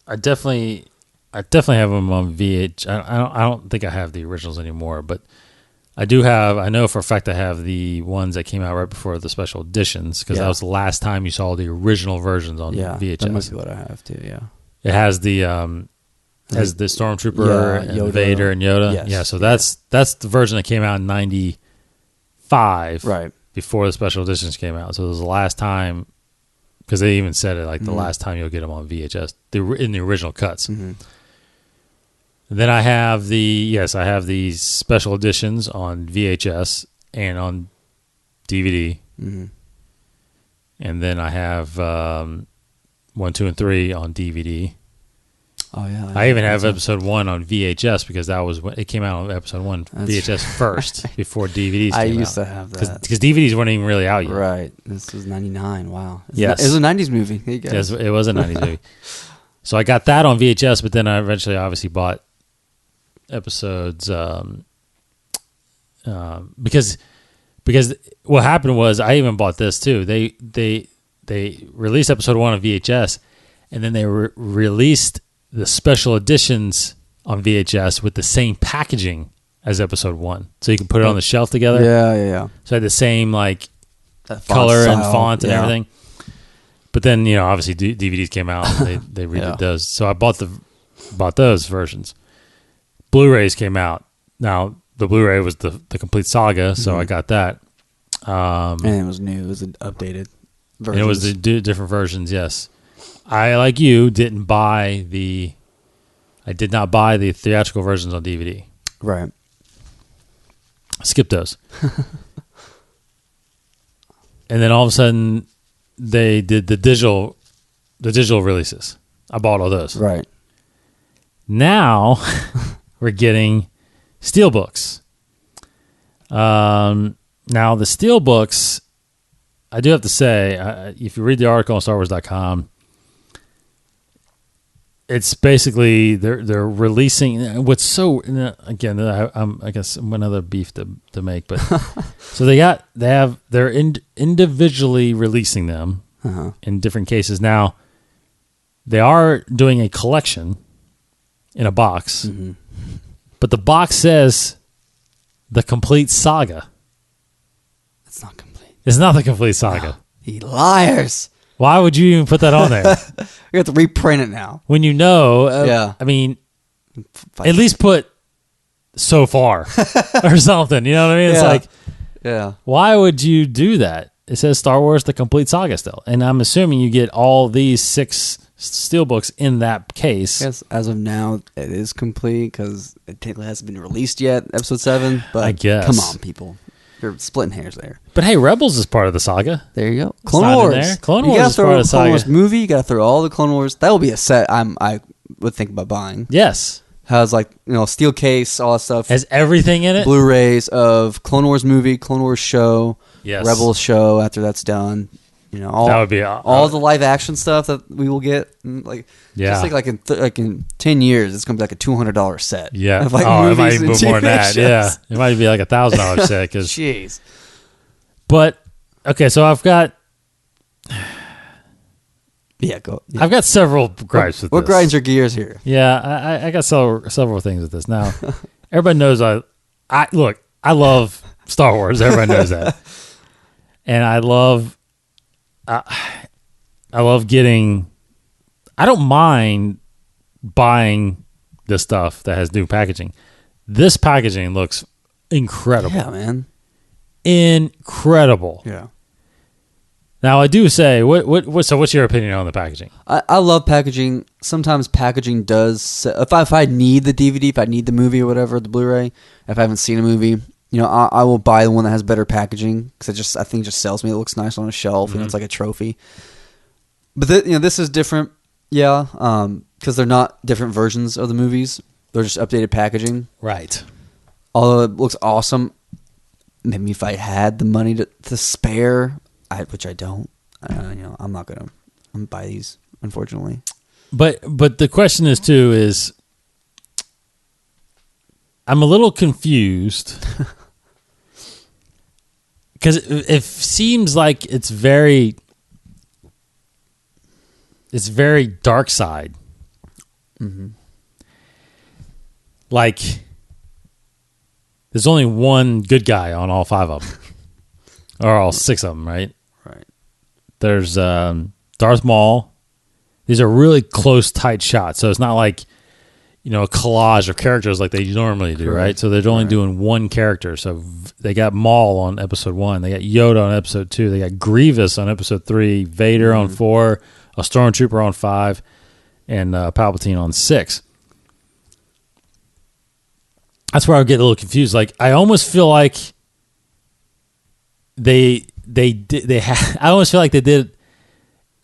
I definitely have them on VH. I don't think I have the originals anymore, but I do have. I know for a fact I have the ones that came out right before the special editions because that was the last time you saw the original versions on VHS. That must be what I have too. Yeah, it has the Stormtrooper, and Vader, and Yoda. Yes. Yeah, so that's the version that came out in '95, right before the special editions came out. So it was the last time, because they even said it like the last time you'll get them on VHS in the original cuts. Mm-hmm. Then I have the special editions on VHS and on DVD. Mm-hmm. And then I have 1, 2, and 3 on DVD. Oh yeah. I even have episode 1 on VHS because that was when it came out on episode 1 VHS first before DVDs came out. I used to have that. Because DVDs weren't even really out yet. Right. This was 99. Wow. Yes. It was a 90s movie. There you go. Yes, it was a 90s movie. So I got that on VHS, but then I eventually obviously bought episodes because what happened was I even bought this too. They released episode 1 on VHS, and then they released the special editions on VHS with the same packaging as episode 1, so you can put it on the shelf together. Yeah. So I had the same like color and font and everything. But then obviously DVDs came out. And they redid those, so I bought those versions. Blu-rays came out. Now the Blu-ray was the complete saga, so I got that. And it was new. It was an updated version. And it was the different versions. Yes, I like you did not buy the theatrical versions on DVD. Right. Skip those. And then all of a sudden, they did the digital releases. I bought all those. Right. Now we're getting steelbooks. Now the steelbooks, I do have to say, if you read the article on StarWars.com, it's basically they're releasing what's so again. I guess another beef to make, but so they're individually releasing them in different cases. Now they are doing a collection in a box, but the box says the complete saga. It's not complete. It's not the complete saga. He liars. Why would you even put that on there? We have to reprint it now. When you know, Yeah. I mean, at least put so far or something. You know what I mean? It's Yeah. like, Yeah. why would you do that? It says Star Wars: The Complete Saga still, and I'm assuming you get all these 6 steelbooks in that case. Yes, as of now, it is complete because it technically hasn't been released yet, Episode 7. But I guess. come on, people. You're splitting hairs there. But hey, Rebels is part of the saga. There you go. It's not Clone in Wars. there. Clone you Wars gotta is throw part of a the Clone saga. Wars movie. You got to throw all the Clone Wars. That will be a set I would think about buying. Yes, Has steel case, all that stuff. has everything in it. Blu-rays of Clone Wars movie, Clone Wars show, Yes. Rebels show after that's done. All That would be all the live action stuff that we will get. Yeah. Just think in 10 years, it's gonna be like a $200 set. Yeah. Of It might movies even and be more than that. TV Yeah. shows. It might be like $1,000 set. Cause, Jeez. but okay, so I've got Go. Yeah. I've got several gripes with What this. grinds your gears here? Yeah, I got several things with this. Now, everybody knows I love Star Wars. Everybody knows that, and I love getting. I don't mind buying the stuff that has new packaging. This packaging looks incredible. Yeah, man. Incredible. Yeah. Now I do say, so what's your opinion on the packaging? I love packaging. Sometimes packaging does. If I need the DVD, if I need the movie or whatever, the Blu-ray, if I haven't seen a movie, I will buy the one that has better packaging because I think it just sells me. It looks nice on a shelf. It's like a trophy. But this is different. Yeah, because they're not different versions of the movies. They're just updated packaging. Right. Although it looks awesome. Maybe if I had the money to spare, which I don't, I'm not gonna buy these, unfortunately. But the question is I'm a little confused because it seems like it's very dark side. Mm-hmm. Like there's only one good guy on all 5 of them, or all 6 of them, right? Right. There's Darth Maul. These are really close, tight shots, so it's not like a collage of characters like they normally do, right? So they're only doing one character. So they got Maul on episode 1, they got Yoda on episode 2, they got Grievous on episode 3, Vader on 4, a Stormtrooper on 5, and Palpatine on 6. That's where I get a little confused. Like I almost feel like I almost feel like they did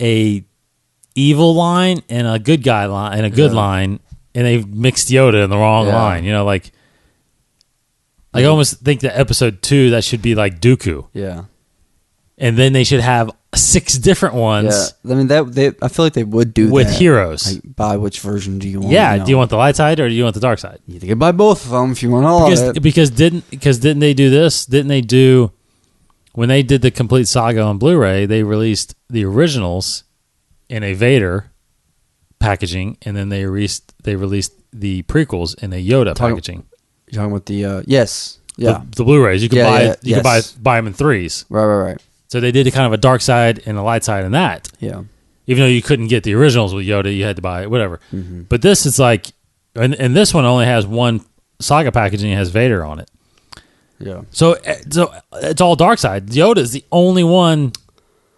a evil line and a good guy line and a good line, and they mixed Yoda in the wrong line. I almost think that episode 2 that should be like Dooku. Yeah. And then they should have 6 different ones. Yeah. I mean I feel like they would do with that. heroes. Like, buy which version do you want? Yeah. Do you want the light side or do you want the dark side? You can buy both of them if you want all of it. Because didn't they do this? Didn't they do when they did the complete saga on Blu-ray? They released the originals in a Vader packaging, and then they released the prequels in a Yoda packaging. You're talking about the yes, yeah, the Blu-rays. You could could buy them in 3s. Right. So they did a kind of a dark side and a light side in that. Yeah. Even though you couldn't get the originals with Yoda, you had to buy whatever. Mm-hmm. But this is like, and this one only has one saga packaging and has Vader on it. Yeah. So it's all dark side. Yoda is the only one.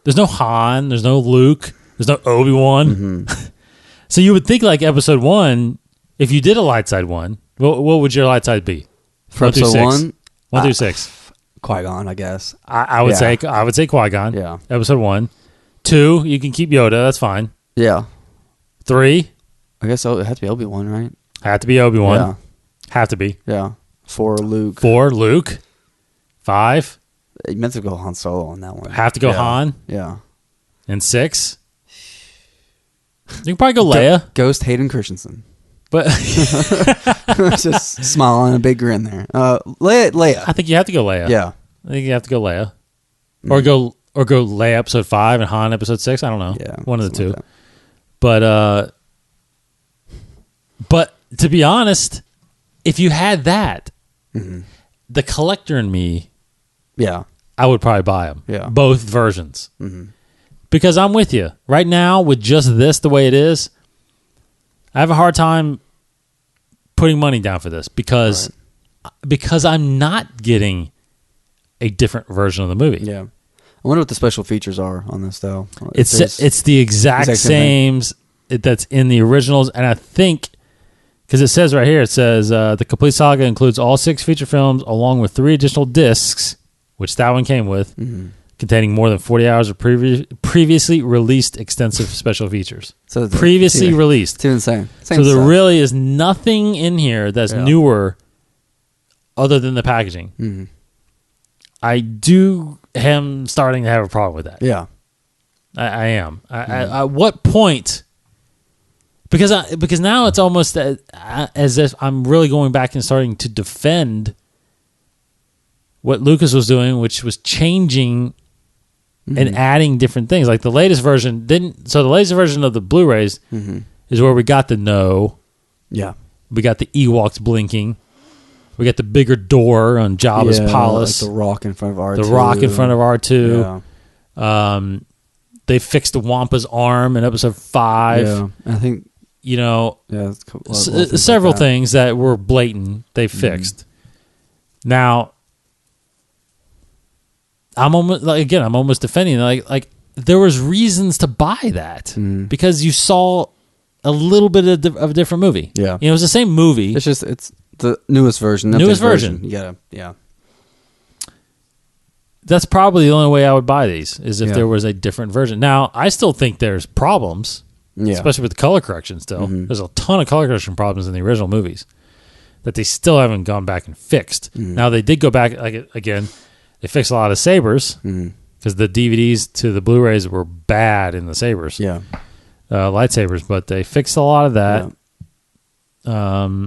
There's no Han. There's no Luke. There's no Obi-Wan. Mm-hmm. So you would think like episode 1, if you did a light side one, what would your light side be? For 1 through episode 6? 1, 1 through 6. Qui-Gon, I guess. I would say Qui-Gon. Yeah. Episode 1. 2, you can keep Yoda. That's fine. Yeah. 3, I guess it has to be Obi-Wan, right? have to be Obi-Wan. Yeah. Have to be. Yeah. 4, Luke. 4, Luke. 5, You meant to go Han Solo on that one. have to go Han. Yeah. And 6, you can probably go Leia. Ghost Hayden Christensen. But Just smiling, a big grin there. Leia. I think you have to go Leia. Yeah. I think you have to go Leia. Or go Leia episode 5 and Han episode 6. I don't know. Yeah. One of the two. Like that. But to be honest, if you had that, the collector in me, Yeah. I would probably buy them. Yeah. Both versions. Because I'm with you. Right now, with just this the way it is, I have a hard time putting money down for this because I'm not getting a different version of the movie. Yeah. I wonder what the special features are on this, though. It's the exact same that's in the originals, and I think because it says right here, it says the complete saga includes all 6 feature films along with 3 additional discs, which that one came with, containing more than 40 hours of previously released extensive special features. So Previously released. It's insane. So there really is nothing in here that's newer other than the packaging. I am starting to have a problem with that. Yeah. I am. At what point? Because now it's almost as if I'm really going back and starting to defend what Lucas was doing, which was changing and adding different things. Like the latest version didn't. So the latest version of the Blu-rays is where we got the Yeah. we got the Ewoks blinking, we got the bigger door on Jabba's palace, like the rock in front of R2. the rock in front of R2. Yeah. They fixed the Wampa's arm in episode 5. Yeah. I think. Several things that were blatant they fixed. Now I'm almost defending like there was reasons to buy that because you saw a little bit of a different movie. Yeah. It was the same movie. It's the newest version. Newest version. Yeah. That's probably the only way I would buy these is if there was a different version. Now, I still think there's problems. Yeah. Especially with the color correction still. There's a ton of color correction problems in the original movies that they still haven't gone back and fixed. Now, they did go back, again, they fixed a lot of sabers because the DVDs to the Blu-rays were bad in the sabers. Yeah. Lightsabers, but they fixed a lot of that. Yeah.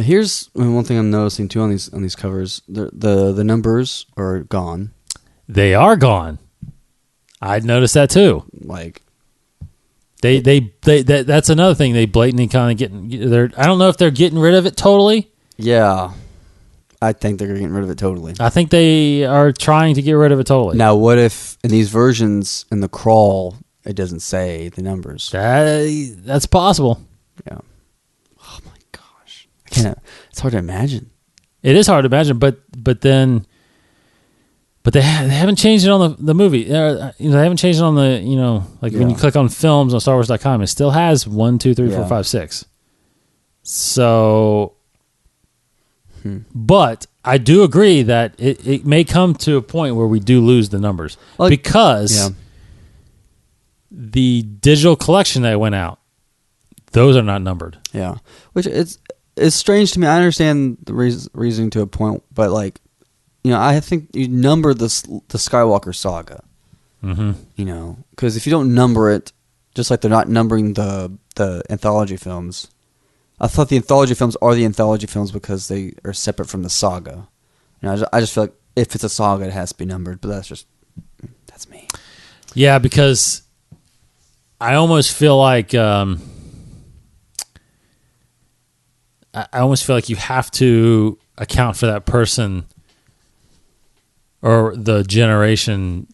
Here's one thing I'm noticing, too, on these covers. The numbers are gone. They are gone. I'd noticed that, too. Like... That's another thing they blatantly kind of I don't know if they're getting rid of it totally. Yeah, I think they're getting rid of it totally. I think they are trying to get rid of it totally. Now, what if in these versions in the crawl it doesn't say the numbers? That's possible. Yeah. Oh my gosh, I can't. It's hard to imagine. It is hard to imagine, but they haven't changed it on the movie. They haven't changed it on the, when you click on films on StarWars.com, it still has 1, 2, 3, 4, 5, 6. So, but I do agree that it may come to a point where we do lose the numbers because the digital collection that went out, those are not numbered. Yeah, which it's strange to me. I understand the reasoning to a point, but I think you number the Skywalker Saga. Because if you don't number it, just like they're not numbering the anthology films. I thought the anthology films are the anthology films because they are separate from the saga. I just feel like if it's a saga, it has to be numbered. But that's me. Yeah, because I almost feel like I almost feel like you have to account for that person or the generation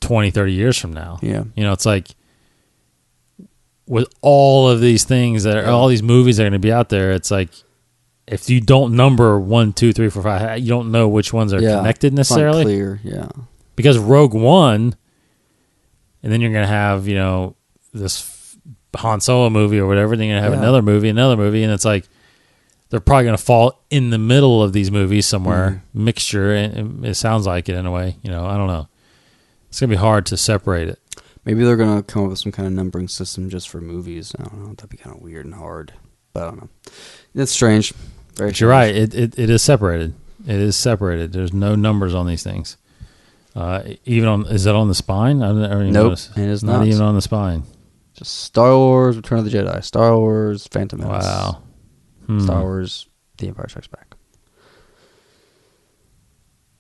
20, 30 years from now. Yeah. It's like with all of these things all these movies that are going to be out there, it's like if you don't number 1, 2, 3, 4, 5, you don't know which ones are connected necessarily. It's not clear, yeah. Because Rogue One, and then you're going to have, this Han Solo movie or whatever, then you're going to have another movie, and it's like they're probably going to fall in the middle of these movies somewhere, mixture. And it sounds like it in a way. I don't know. It's going to be hard to separate it. Maybe they're going to come up with some kind of numbering system just for movies. I don't know. That'd be kind of weird and hard. But I don't know. It's strange. Very But you're right. It is separated. It is separated. There's no numbers on these things. Even on, is that on the spine? I don't even Nope, notice. it is not not. even on the spine. Just Star Wars, Return of the Jedi, Star Wars, Phantom Menace. Wow. Star Wars, The Empire Strikes Back.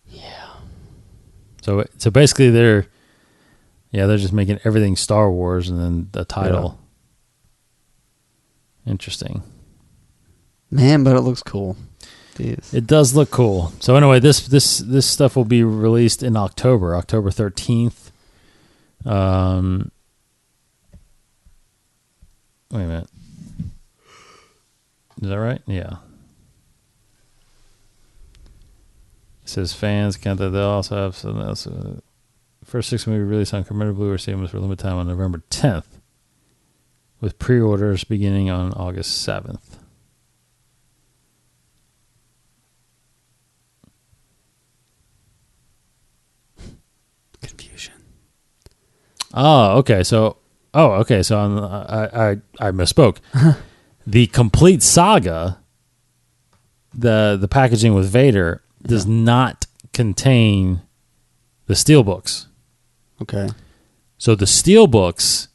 Yeah. So basically they're just making everything Star Wars and then the title. Yeah. Interesting. Man, but it looks cool. It does look cool. So anyway, this stuff will be released in October 13th. Wait a minute. Is that right? Yeah. It says fans count that they'll also have something else. First 6 movie released on commemorative Blu-ray cinemas for limited time on November 10th, with pre-orders beginning on August 7th. Confusion. Okay. So I misspoke. The complete saga, the packaging with Vader, does not contain the steelbooks. Okay. So the steelbooks.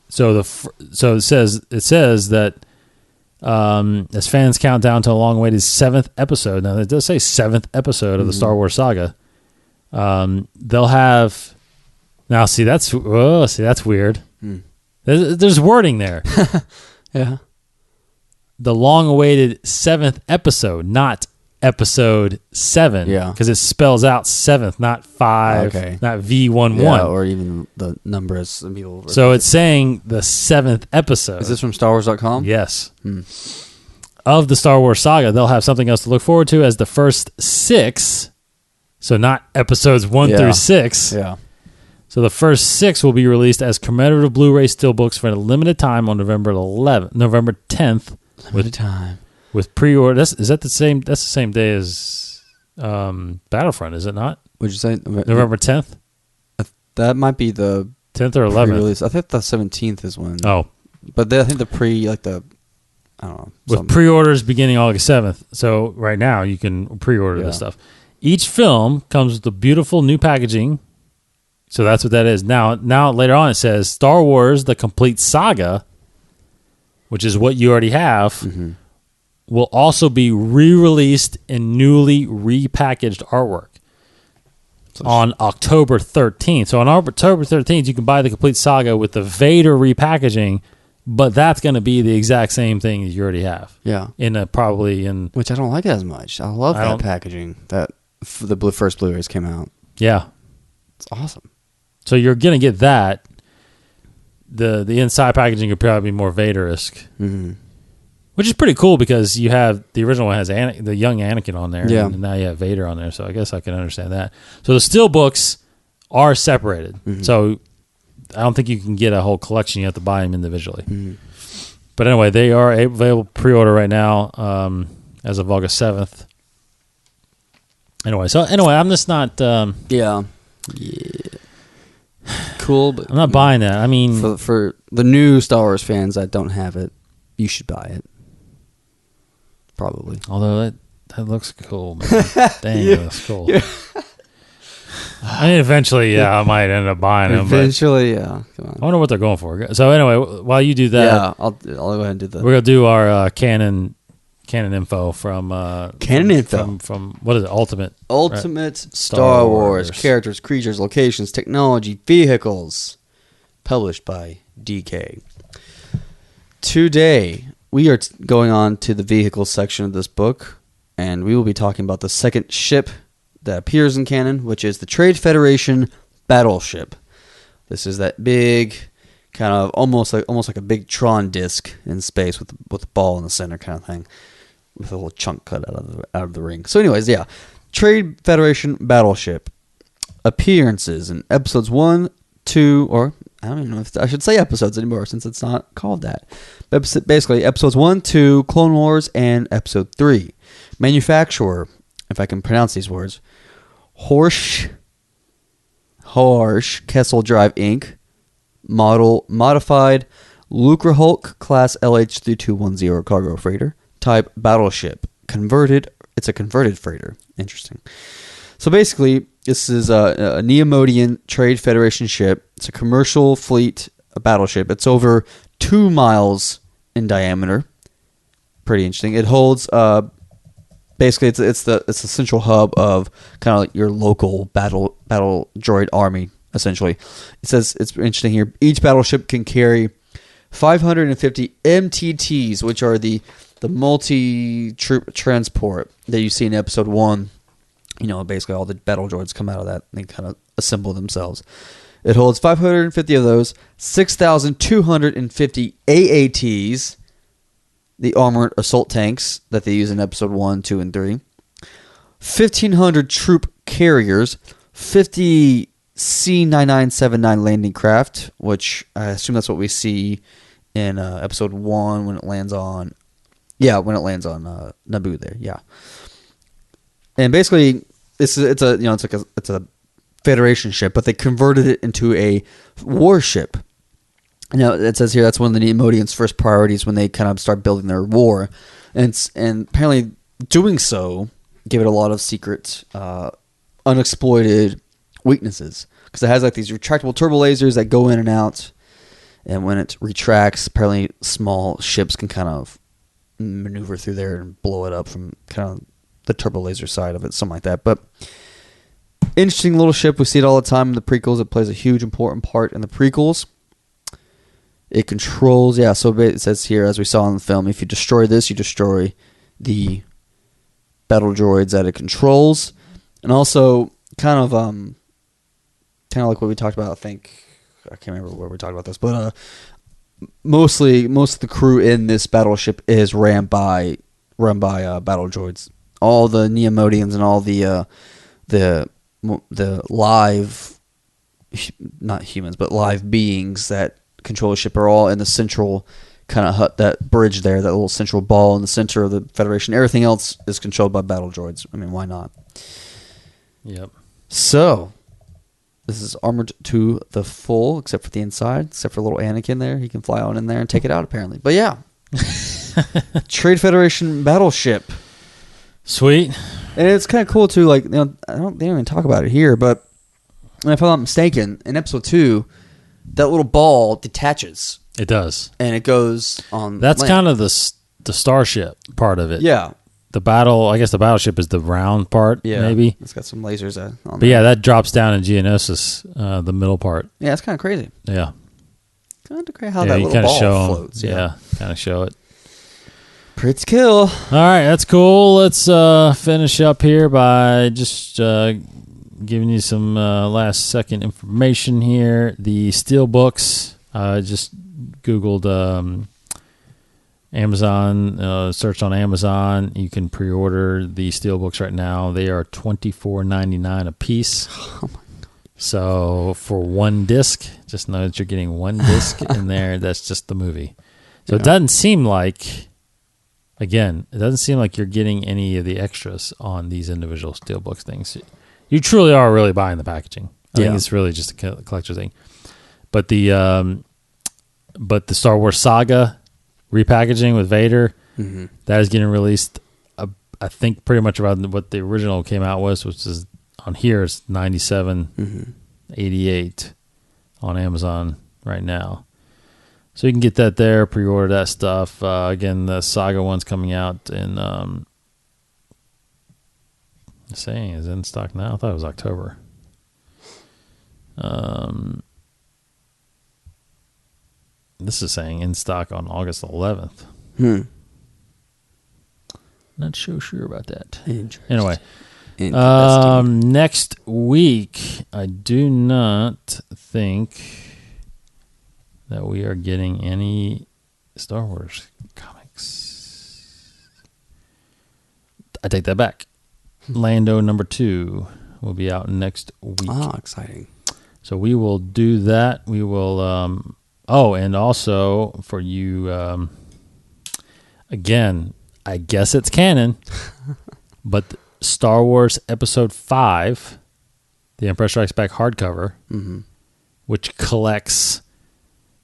So it says that as fans count down to a long-awaited 7th episode. Now it does say 7th episode of the Star Wars Saga. They'll have. Now see that's weird. There's wording there. Yeah. The long-awaited 7th episode, not episode 7. Yeah. Because it spells out 7th, not 5, Okay. not V11. Yeah, or even the number as some people. So it's saying the 7th episode. Is this from StarWars.com? Yes. Of the Star Wars Saga, they'll have something else to look forward to as the first 6. So not episodes 1 through 6. Yeah. So the first 6 will be released as commemorative Blu-ray steelbooks for a limited time on November 10th. Limited time. With pre-order. Is that the same? That's the same day as Battlefront, is it not? Would you say November 10th? That might be the 10th or 11th? pre-release. I think the 17th is when. Oh. But I think I don't know. With pre-orders beginning August 7th. So right now you can pre-order this stuff. Each film comes with the beautiful new packaging. So that's what that is. Now later on it says Star Wars, the complete saga, which is what you already have, will also be re-released in newly repackaged artwork on October 13th. So on October 13th, you can buy the complete saga with the Vader repackaging, but that's going to be the exact same thing that you already have. Yeah. Which I don't like as much. I love that packaging that the first Blu-rays came out. Yeah. It's awesome. So you're going to get that. The inside packaging could probably be more Vader-esque. Which is pretty cool because you have the original one has the young Anakin on there, and now you have Vader on there. So I guess I can understand that. So the steelbooks are separated. So I don't think you can get a whole collection. You have to buy them individually. But anyway, they are available pre-order right now as of August 7th. Anyway, I'm just not. Yeah. Cool, but I'm not buying that. I mean, for the new Star Wars fans that don't have it, you should buy it. Probably. Although that looks cool, man. Dang, it looks cool. Yeah. I mean, eventually, I might end up buying them. Eventually, yeah. Come on. I wonder what they're going for. So anyway, while you do that, yeah, I'll go ahead and do that. We're gonna do our canon info from from what is it? Ultimate right? Star Wars characters, creatures, locations, technology, vehicles, published by DK. Today, we are going on to the vehicles section of this book, and we will be talking about the second ship that appears in canon, which is the Trade Federation battleship. This is that big, kind of almost like a big Tron disc in space with a ball in the center, kind of thing, with a little chunk cut out of the ring. So, anyways, yeah, Trade Federation battleship appearances in episodes 1, 2, or I don't even know if I should say episodes anymore since it's not called that. But basically, episodes 1, 2, Clone Wars, and episode 3. Manufacturer, if I can pronounce these words, Horsch Kessel Drive Inc. Model modified Lucre Hulk Class LH3210 cargo freighter. Type battleship. Converted. It's a converted freighter. Interesting. So basically, this is a Neomodian Trade Federation ship. It's a commercial fleet battleship. It's over 2 miles in diameter. Pretty interesting. It holds basically it's the central hub of kind of like your local battle droid army. Essentially, it says it's interesting here. Each battleship can carry 550 MTTs, which are the multi-troop transport that you see in episode 1. Basically all the battle droids come out of that. And they kind of assemble themselves. It holds 550 of those, 6,250 AATs, the armored assault tanks that they use in episode 1, 2, and 3, 1,500 troop carriers, 50 C-9979 landing craft, which I assume that's what we see in episode 1 when it lands on Naboo there, yeah. And basically, it's a Federation ship, but they converted it into a warship. Now it says here that's one of the Neomodians' first priorities when they kind of start building their war, and apparently doing so gave it a lot of secret, unexploited weaknesses, because it has like these retractable turbo lasers that go in and out, and when it retracts, apparently small ships can kind of maneuver through there and blow it up from kind of the turbo laser side of it, something like that. But interesting little ship. We see it all the time in the prequels. It plays a huge important part in the prequels. It controls, so it says here, as we saw in the film, if you destroy this, you destroy the battle droids that it controls. And also kind of like what we talked about, I can't remember where we talked about this, but most of the crew in this battleship is run by battle droids. All the Neomodians and all the live, not humans, but live beings that control the ship are all in the central kind of hut, that bridge there, that little central ball in the center of the Federation. Everything else is controlled by battle droids. I mean, why not? Yep. So, this is armored to the full, except for the inside, except for little Anakin there. He can fly on in there and take it out, apparently. But yeah. Trade Federation battleship. Sweet. And it's kind of cool, too. Like, they don't even talk about it here, but if I'm not mistaken, in episode 2, that little ball detaches. It does. And it goes on That's land. kind of the starship part of it. Yeah. The battleship is the round part, maybe. It's got some lasers on But there. yeah, that drops down in Geonosis, the middle part. Yeah, it's kind of crazy. Yeah. Kind of crazy how that little ball floats. Yeah, kind of show it. Pretty cool. All right, that's cool. Let's finish up here by just giving you some last second information here. The Steelbooks, just Googled Amazon, searched on Amazon. You can pre-order the Steelbooks right now. They are $24.99 a piece. Oh my God. So for one disc, just know that you're getting one disc in there. That's just the movie. So It doesn't seem like you're getting any of the extras on these individual Steelbooks things. You truly are really buying the packaging. I think it's really just a collector thing. But the Star Wars Saga repackaging with Vader, that is getting released. I think pretty much about what the original came out was, which is on here is $97.88 on Amazon right now. So you can get that there, pre-order that stuff. Again, the Saga one's coming out in saying is in stock now. I thought it was October. This is saying in stock on August 11th. Not so sure about that. Anyway, next week, I do not think that we are getting any Star Wars comics. I take that back. Lando number 2 will be out next week. Oh, exciting. So we will do that. We will. And also for you, again, I guess it's canon, but Star Wars Episode 5, The Empire Strikes Back hardcover, which collects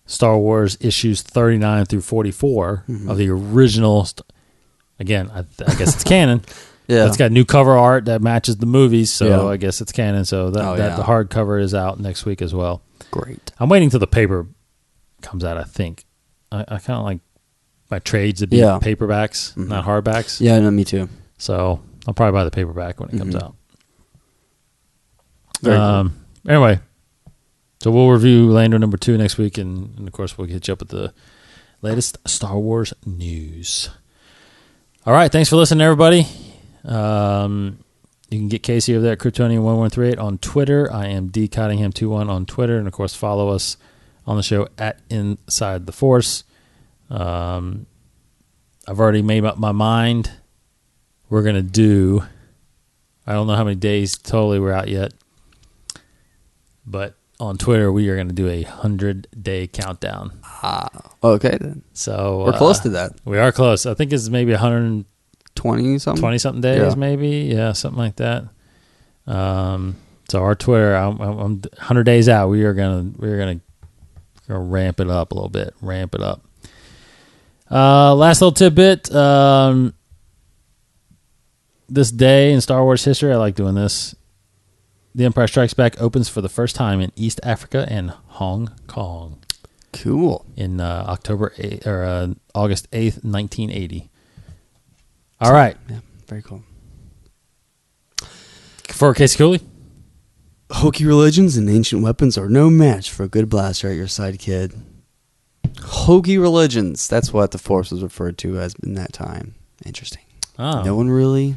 Star Wars issues 39 through 44 of the original. Again, I guess it's canon. Yeah. It's got new cover art that matches the movies, so Yeah. I guess it's canon. So the hardcover is out next week as well. Great. I'm waiting till the paper comes out, I think. I kind of like my trades to be paperbacks, not hardbacks. Yeah, no, me too. So I'll probably buy the paperback when it comes out. Very cool. Anyway, so we'll review Lando number 2 next week, and of course we'll hit you up with the latest Star Wars news. All right, thanks for listening, everybody. You can get Casey over there at Kryptonian1138 on Twitter. I am dcottingham21 on Twitter, and of course follow us on the show at Inside the Force. I've already made up my mind. We're going to do, I don't know how many days totally we're out yet, but on Twitter we are going to do a 100-day countdown. Okay then. So we're close to that. We are close. I think it's maybe 20 something days, maybe. Yeah, something like that. So our Twitter, I'm 100 days out. We're gonna ramp it up a little bit. Ramp it up. Last little tidbit. This day in Star Wars history, I like doing this. The Empire Strikes Back opens for the first time in East Africa and Hong Kong. Cool. In August 8th, 1980. All right. Yeah, very cool. For Casey Cooley. Hokey religions and ancient weapons are no match for a good blaster at your side, kid. Hokey religions. That's what the Force was referred to as in that time. Interesting. Oh. No one really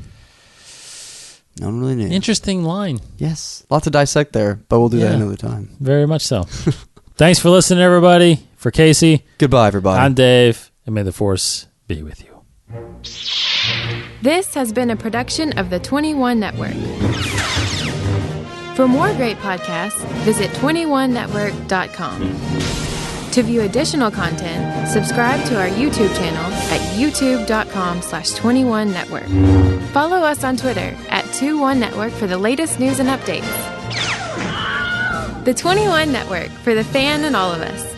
knew. Interesting line. Yes. Lot to dissect there, but we'll do that another time. Very much so. Thanks for listening, everybody. For Casey. Goodbye, everybody. I'm Dave, and may the Force be with you. This has been a production of the 21 Network. For more great podcasts, visit 21network.com. To view additional content, subscribe to our YouTube channel at youtube.com/21network. Follow us on Twitter at 21network for the latest news and updates. The 21 Network, for the fan and all of us.